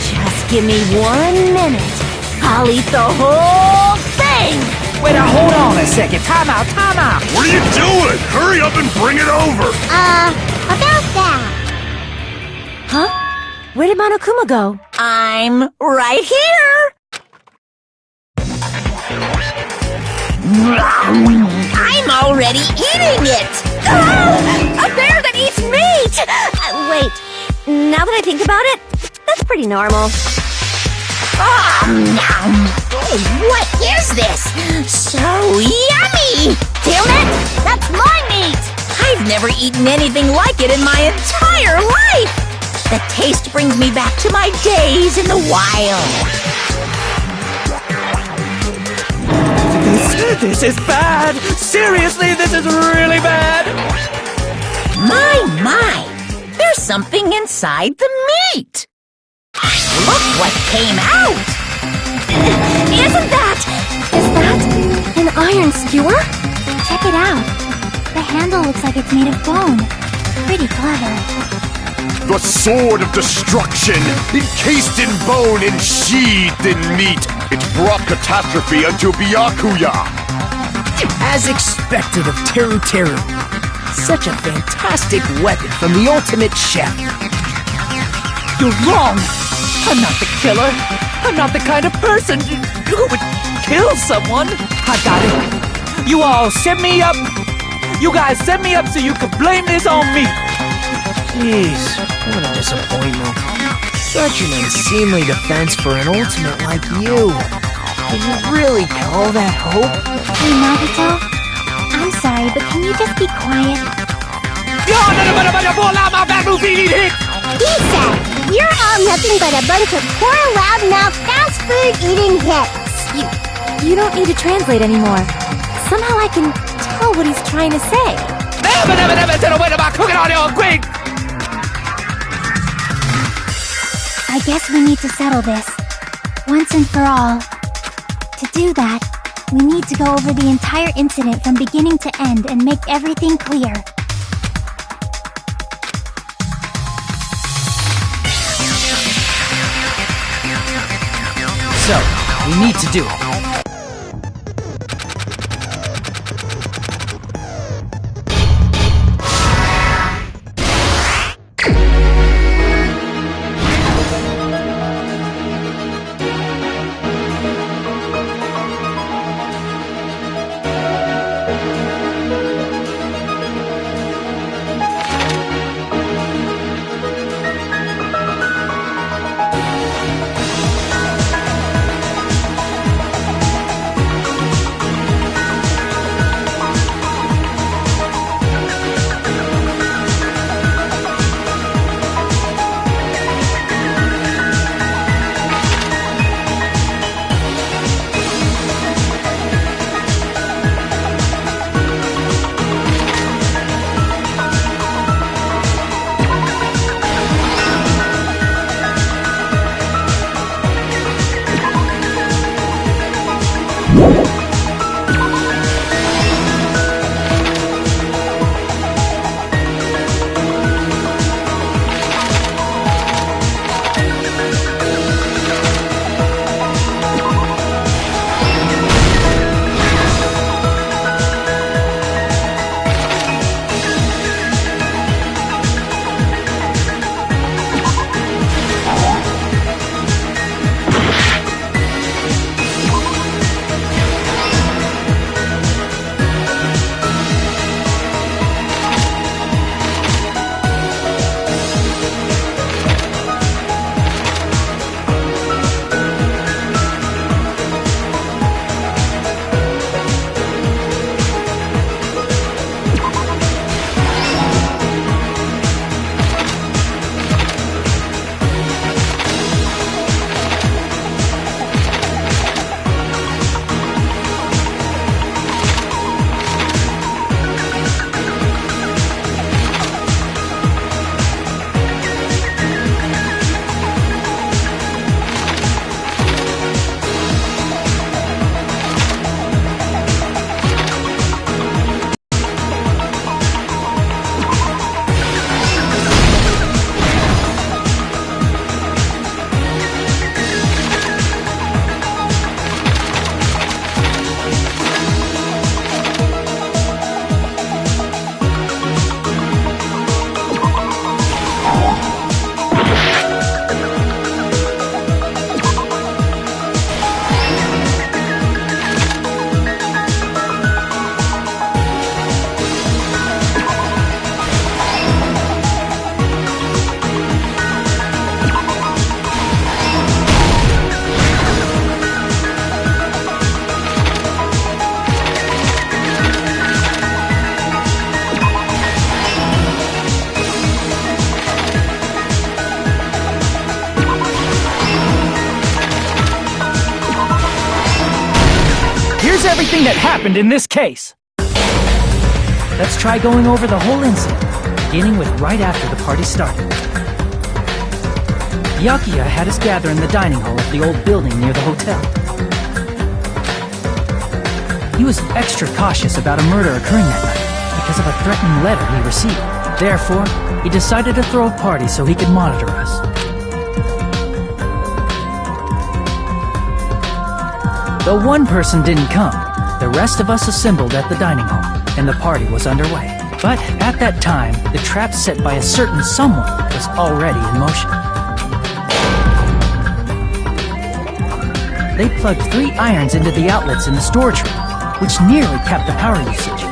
Just give me 1 minute. I'll eat the whole thing! Wait, now hold on a second. Time out, time out. What are you doing? Hurry up and bring it over! About that. Huh? Where did Monokuma go? I'm right here! I'm already eating it! A bear that eats meat! Wait, now that I think about it, that's pretty normal. What is this? So yummy! Damn it! That's my meat! I've never eaten anything like it in my entire life! The taste brings me back to my days in the wild. This is bad! Seriously, this is really bad! My! There's something inside the meat! Look what came out! Is that an iron skewer? Check it out. The handle looks like it's made of bone. Pretty clever. The sword of destruction, encased in bone and sheathed in meat. It brought catastrophe unto Byakuya. As expected of Teru Teru. Such a fantastic weapon from the ultimate chef. You're wrong! I'm not the killer. I'm not the kind of person who would kill someone. I got it. You all set me up. You guys set me up so you could blame this on me. Jeez, what a disappointment. Such an unseemly defense for an ultimate like you. Can you really call that hope? Hey, Nagito. I'm sorry, but can you just be quiet? He said, you're all nothing but a bunch of poor, loudmouth, fast food eating hicks. You don't need to translate anymore. Somehow I can tell what he's trying to say. I guess we need to settle this. Once and for all. To do that, we need to go over the entire incident from beginning to end and make everything clear. So, we need to do it. everything that happened in this case. Let's try going over the whole incident, beginning with right after the party started. Byakuya had us gather in the dining hall of the old building near the hotel. He was extra cautious about a murder occurring that night because of a threatening letter he received. Therefore, he decided to throw a party so he could monitor us. Though one person didn't come, the rest of us assembled at the dining hall, and the party was underway. But at that time, the trap set by a certain someone was already in motion. They plugged 3 irons into the outlets in the storage room, which nearly capped the power usage.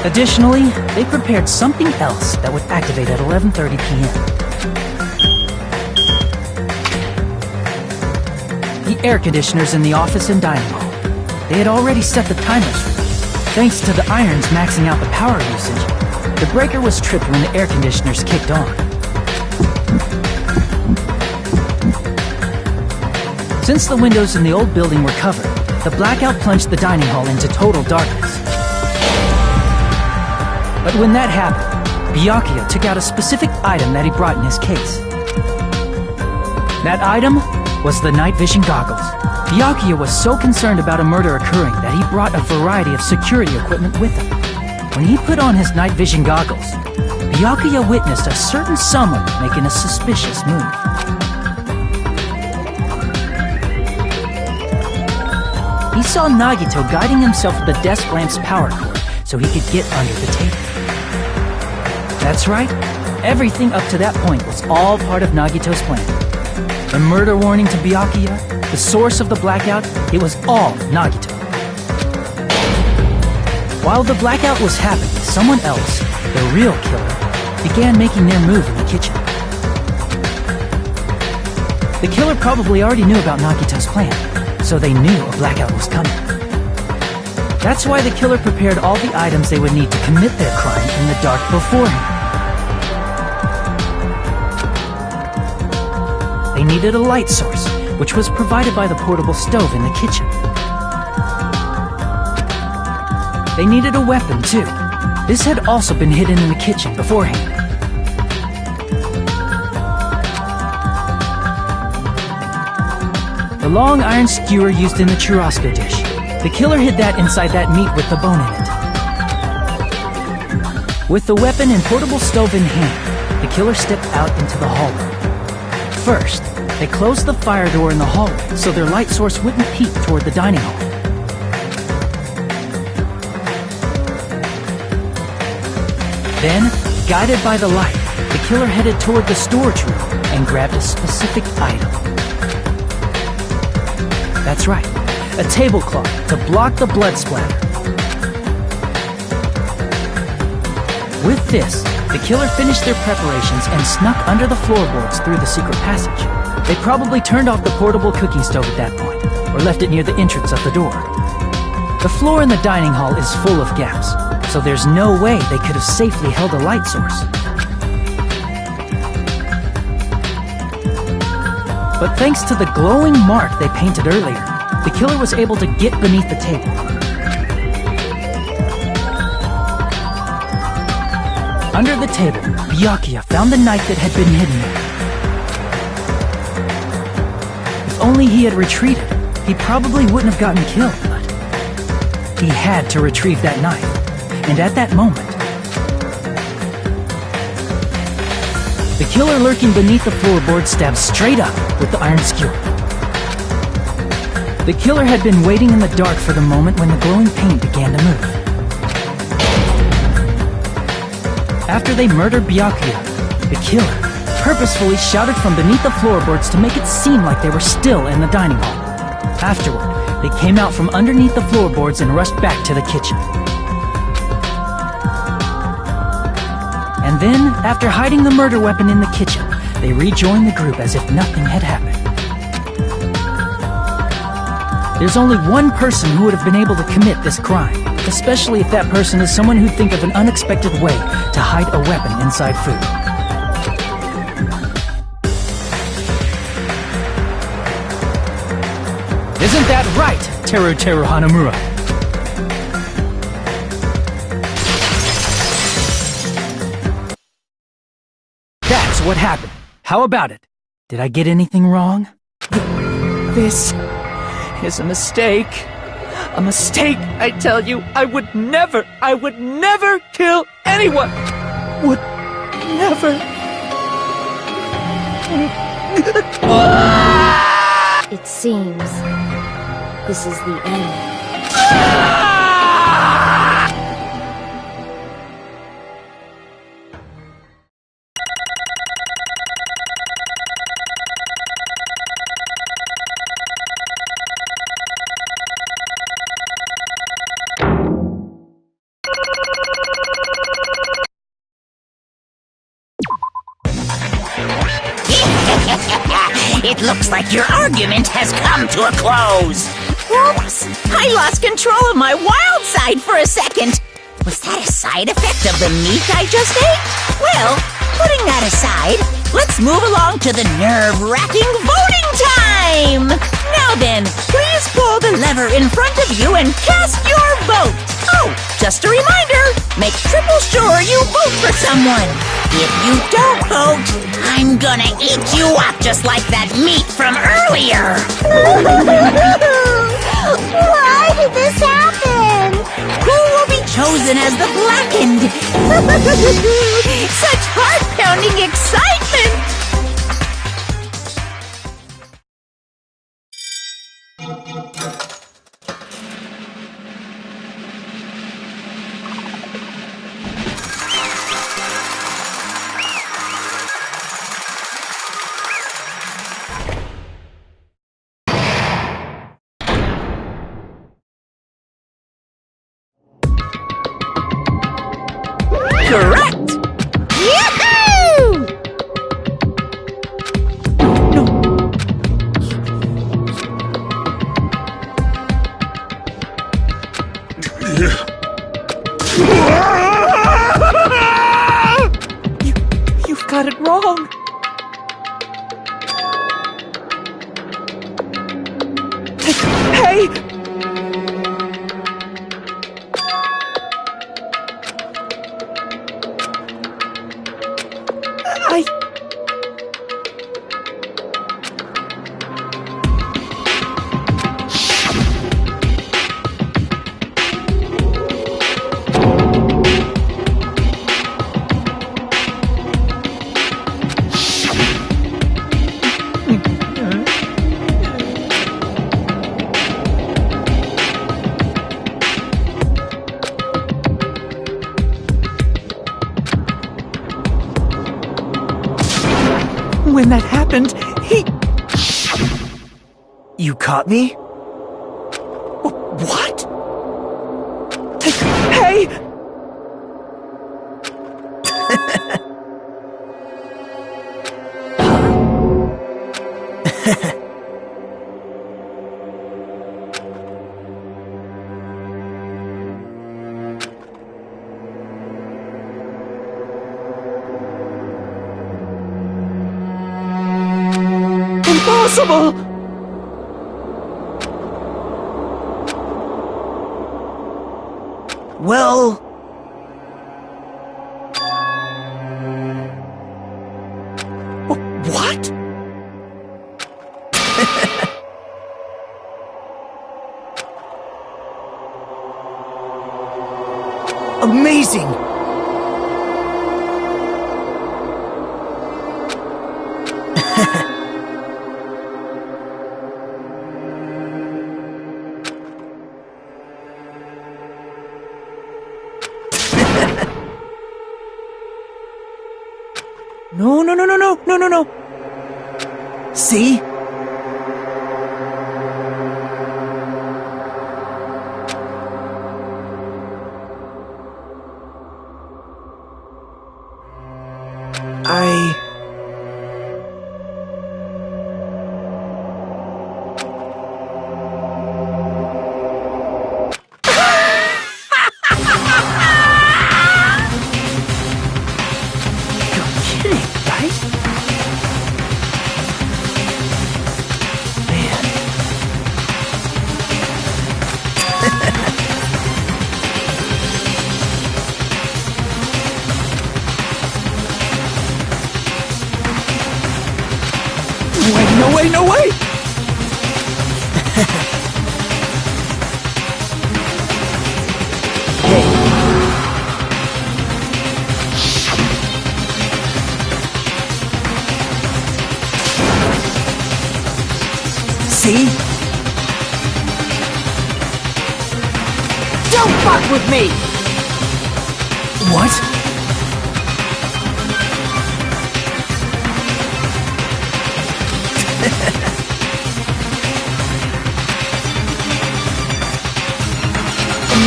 Additionally, they prepared something else that would activate at 11:30 p.m. The air conditioners in the office and dining hall. They had already set the timers for these. Thanks to the irons maxing out the power usage, the breaker was tripped when the air conditioners kicked on. Since the windows in the old building were covered, the blackout plunged the dining hall into total darkness. But when that happened, Byakuya took out a specific item that he brought in his case. That item was the night vision goggles. Byakuya was so concerned about a murder occurring that he brought a variety of security equipment with him. When he put on his night vision goggles, Byakuya witnessed a certain someone making a suspicious move. He saw Nagito guiding himself with the desk lamp's power cord so he could get under the table. That's right, everything up to that point was all part of Nagito's plan. The murder warning to Byakuya, the source of the blackout, it was all Nagito. While the blackout was happening, someone else, the real killer, began making their move in the kitchen. The killer probably already knew about Nagito's plan, so they knew a blackout was coming. That's why the killer prepared all the items they would need to commit their crime in the dark beforehand. They needed a light source, which was provided by the portable stove in the kitchen. They needed a weapon, too. This had also been hidden in the kitchen beforehand. The long iron skewer used in the churrasco dish. The killer hid that inside that meat with the bone in it. With the weapon and portable stove in hand, the killer stepped out into the hallway. First, they closed the fire door in the hallway so their light source wouldn't peek toward the dining hall. Then, guided by the light, the killer headed toward the storage room and grabbed a specific item. That's right, a tablecloth to block the blood splatter. With this, the killer finished their preparations and snuck under the floorboards through the secret passage. They probably turned off the portable cooking stove at that point, or left it near the entrance of the door. The floor in the dining hall is full of gaps, so there's no way they could have safely held a light source. But thanks to the glowing mark they painted earlier, the killer was able to get beneath the table. Under the table, Byakuya found the knife that had been hidden there. If only he had retreated, he probably wouldn't have gotten killed, but he had to retrieve that knife. And at that moment, the killer lurking beneath the floorboard stabbed straight up with the iron skewer. The killer had been waiting in the dark for the moment when the glowing paint began to move. After they murdered Byakuya, the killer purposefully shouted from beneath the floorboards to make it seem like they were still in the dining hall. Afterward, they came out from underneath the floorboards and rushed back to the kitchen. And then, after hiding the murder weapon in the kitchen, they rejoined the group as if nothing had happened. There's only one person who would have been able to commit this crime, especially if that person is someone who'd think of an unexpected way to hide a weapon inside food. Isn't that right, Teru Teru Hanamura? That's what happened. How about it? Did I get anything wrong? This is a mistake. A mistake, I tell you. I would never kill anyone. Would never. It seems this is the end. It looks like your argument has come to a close. Oops! I lost control of my wild side for a second. Was that a side effect of the meat I just ate? Well, putting that aside, let's move along to the nerve-wracking voting time! Now then, please pull the lever in front of you and cast your vote! Oh, just a reminder, make triple sure you vote for someone. If you don't vote, I'm gonna eat you up just like that meat from earlier! Why did this happen? Who will be chosen as the blackened? Such heart-pounding excitement! Correct! Yahoo! You've got it wrong. Hey! When that happened, You caught me? What? Hey! Impossible! Well... What? Amazing! No. See? See? Don't fuck with me! What?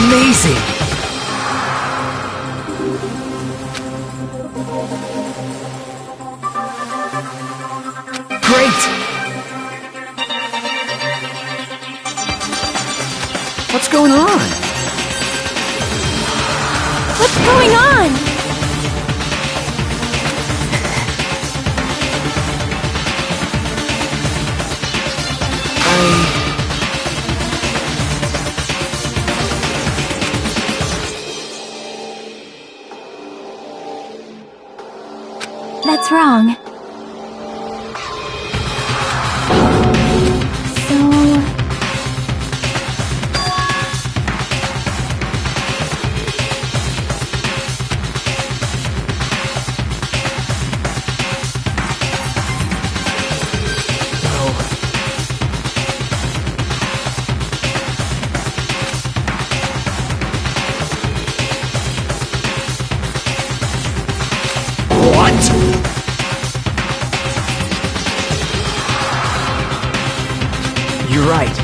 Amazing! Great! What's going on? What's going on? That's wrong. You're right.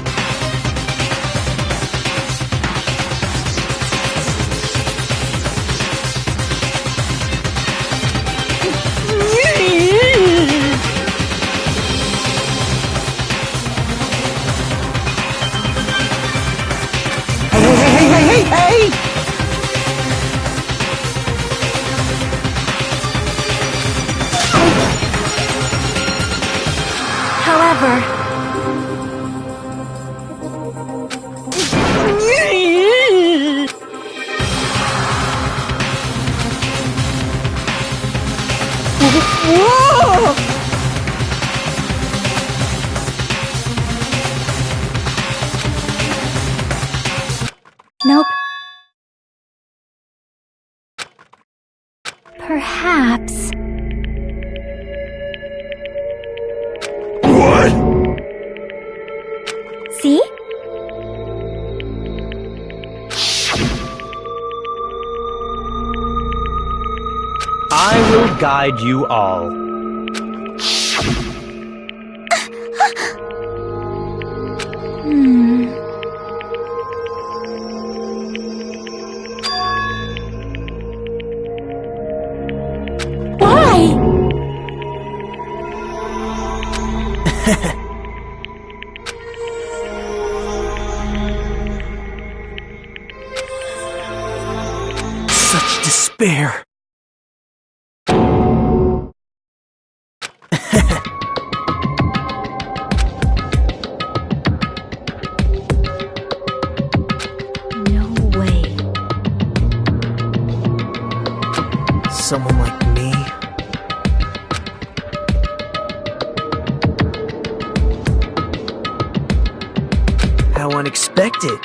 Hey! However, Whoa! Nope. Perhaps. What? See? I will guide you all. why? Such despair. No way. Someone like me? How unexpected.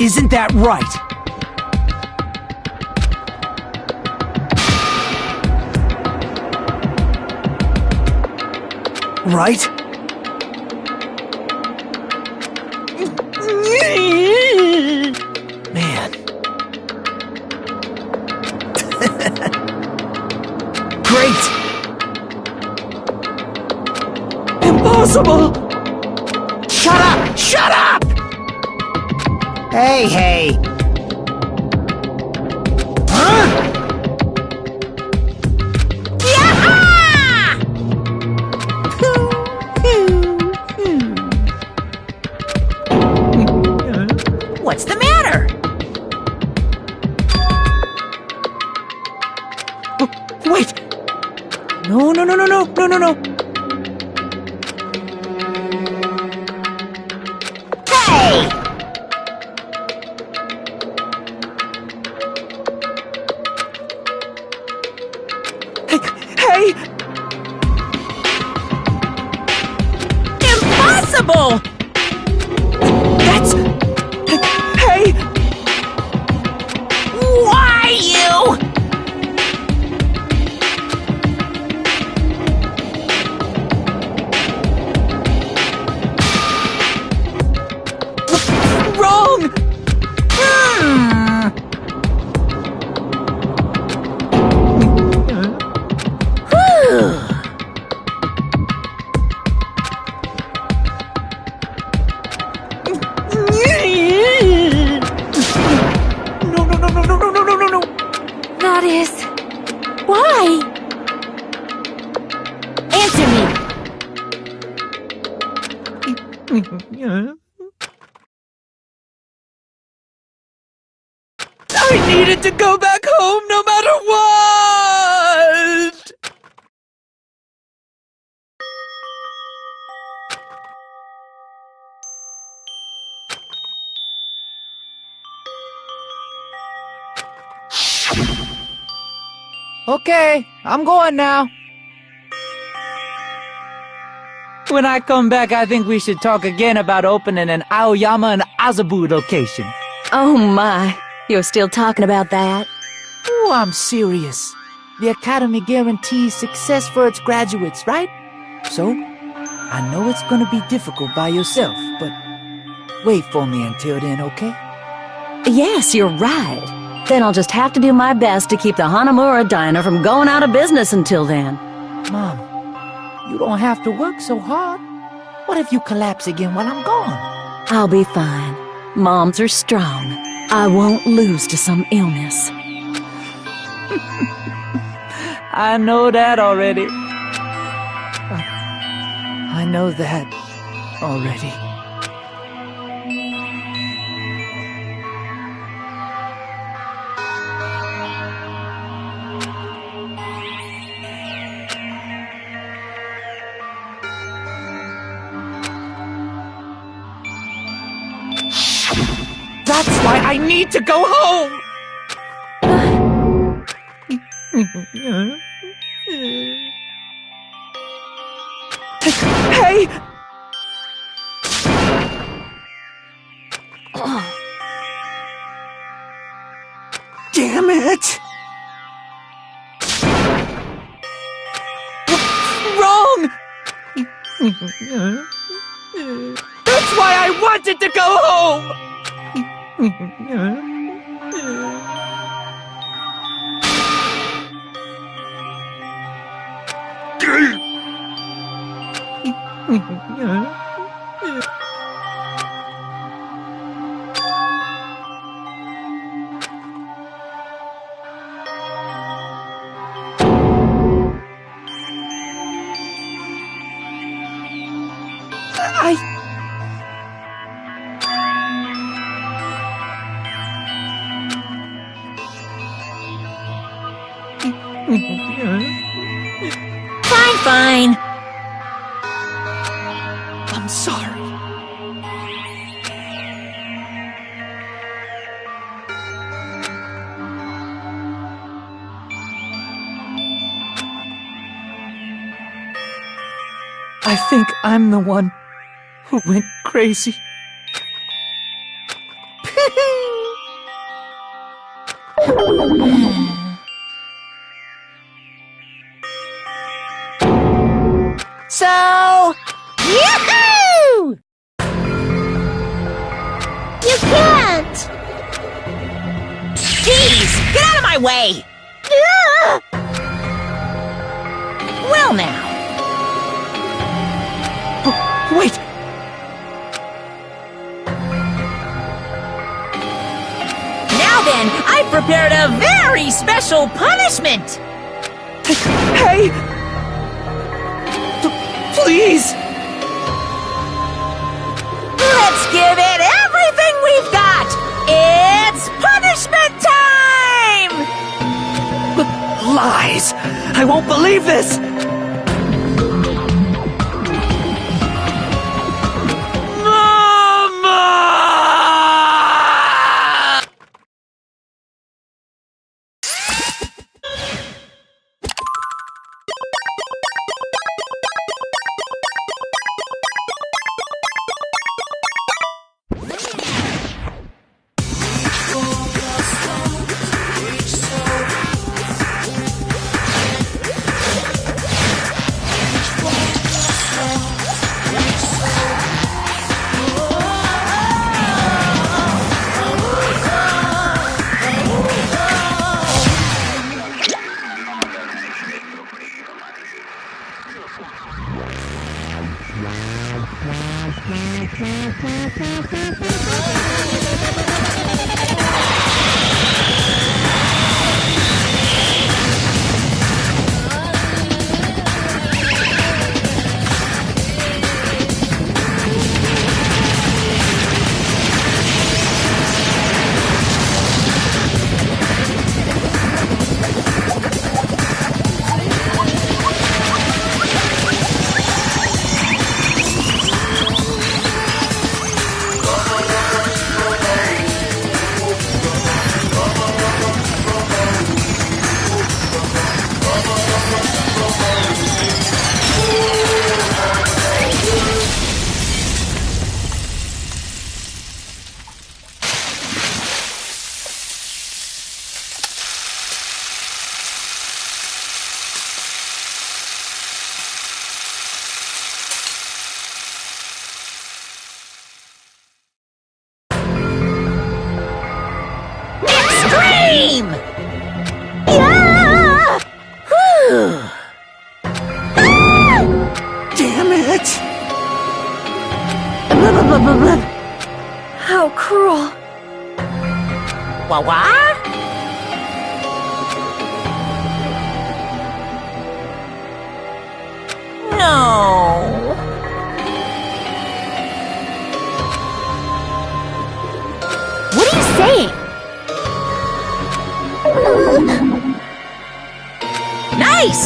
Isn't that right? Right? Man. Great! Impossible! Shut up! Shut up! Hey! Yaha! What's the matter? Wait! No. Hey! Hey! Impossible! That's... Hey! Why you? Wrong! No. That is... Why? Answer me. I needed to go back home no matter what! Okay, I'm going now. When I come back, I think we should talk again about opening an Aoyama and Azabu location. Oh my, you're still talking about that? Oh, I'm serious. The Academy guarantees success for its graduates, right? So, I know it's gonna be difficult by yourself, but wait for me until then, okay? Yes, you're right. Then I'll just have to do my best to keep the Hanamura Diner from going out of business until then. Mom, you don't have to work so hard. What if you collapse again while I'm gone? I'll be fine. Moms are strong. I won't lose to some illness. I know that already. I know that already. That's why I need to go home! Hey! Damn it! Wrong! That's why I wanted to go home! Fine. I'm sorry. I think I'm the one who went crazy. So, yoo-hoo! You can't! Jeez, get out of my way! Well now. Wait! Now then, I've prepared a very special punishment! Hey! Please! Let's give it everything we've got! Lies! I won't believe this! Extreme! Yeah! Whew. Damn it! How cruel. What? No. What are you saying? Nice!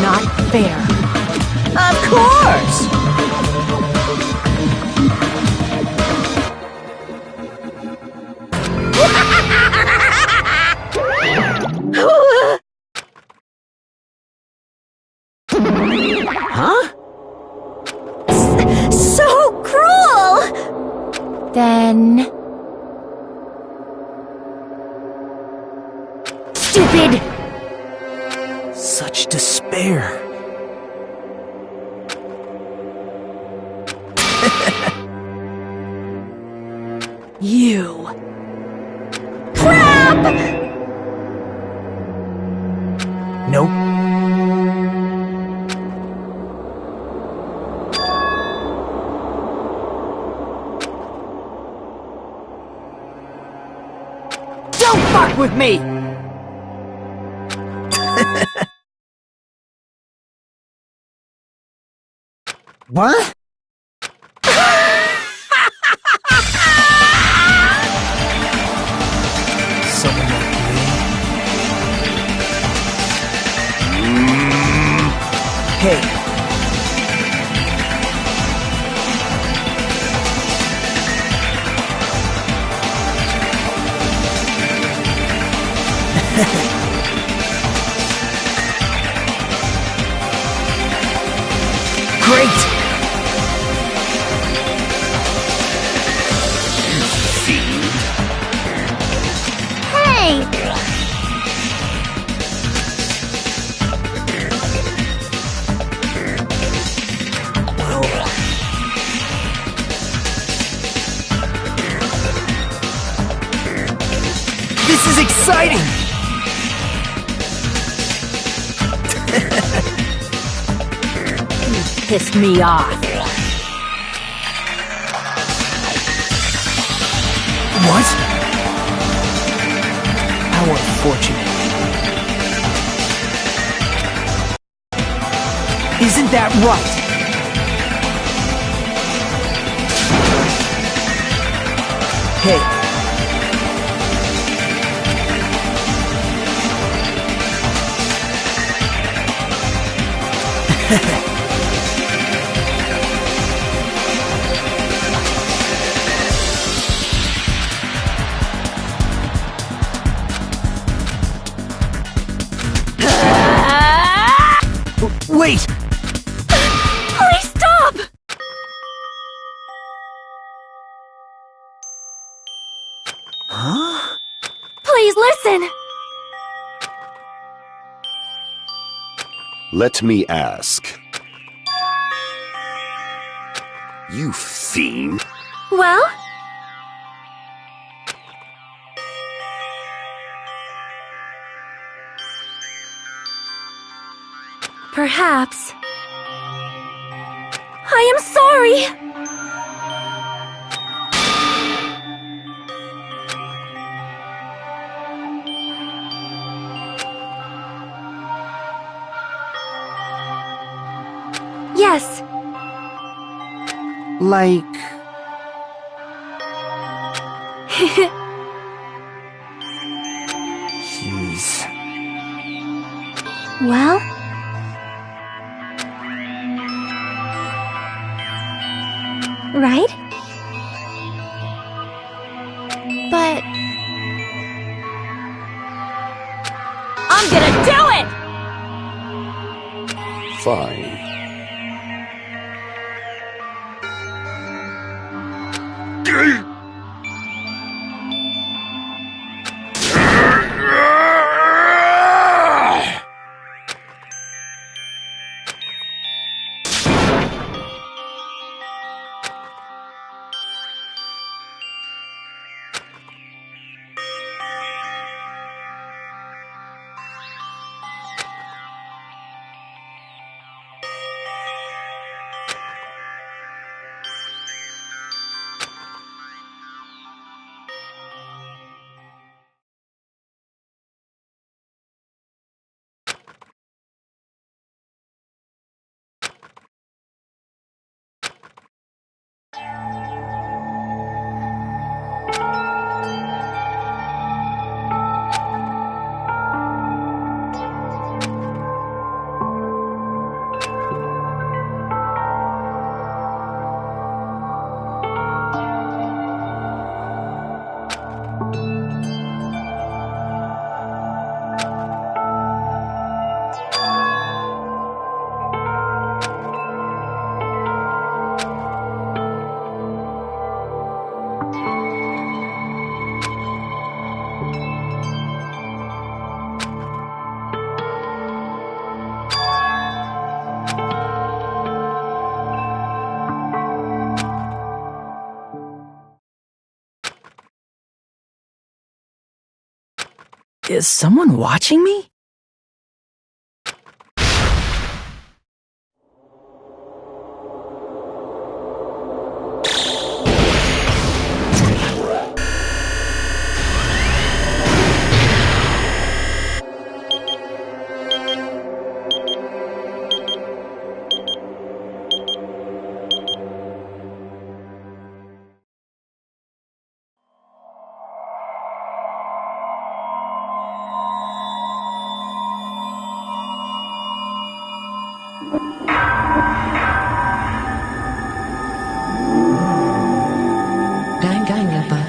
Not fair. Of course! Huh? So cruel! Then... Stupid! Such despair. You. Crap! Nope. Don't fuck with me! What? Someone like me? Hey. This is exciting! Piss me off. What? How unfortunate. Isn't that right? Hey. Wait! Please stop! Huh? Please listen! Let me ask. You fiend. Well? Perhaps. I am sorry! Yes. Like... Jeez. Well? Right? But... I'm gonna do it! Fine. Is someone watching me? Danganronpa.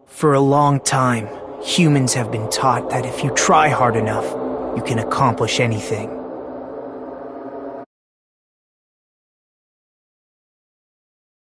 For a long time, humans have been taught that if you try hard enough, you can accomplish anything.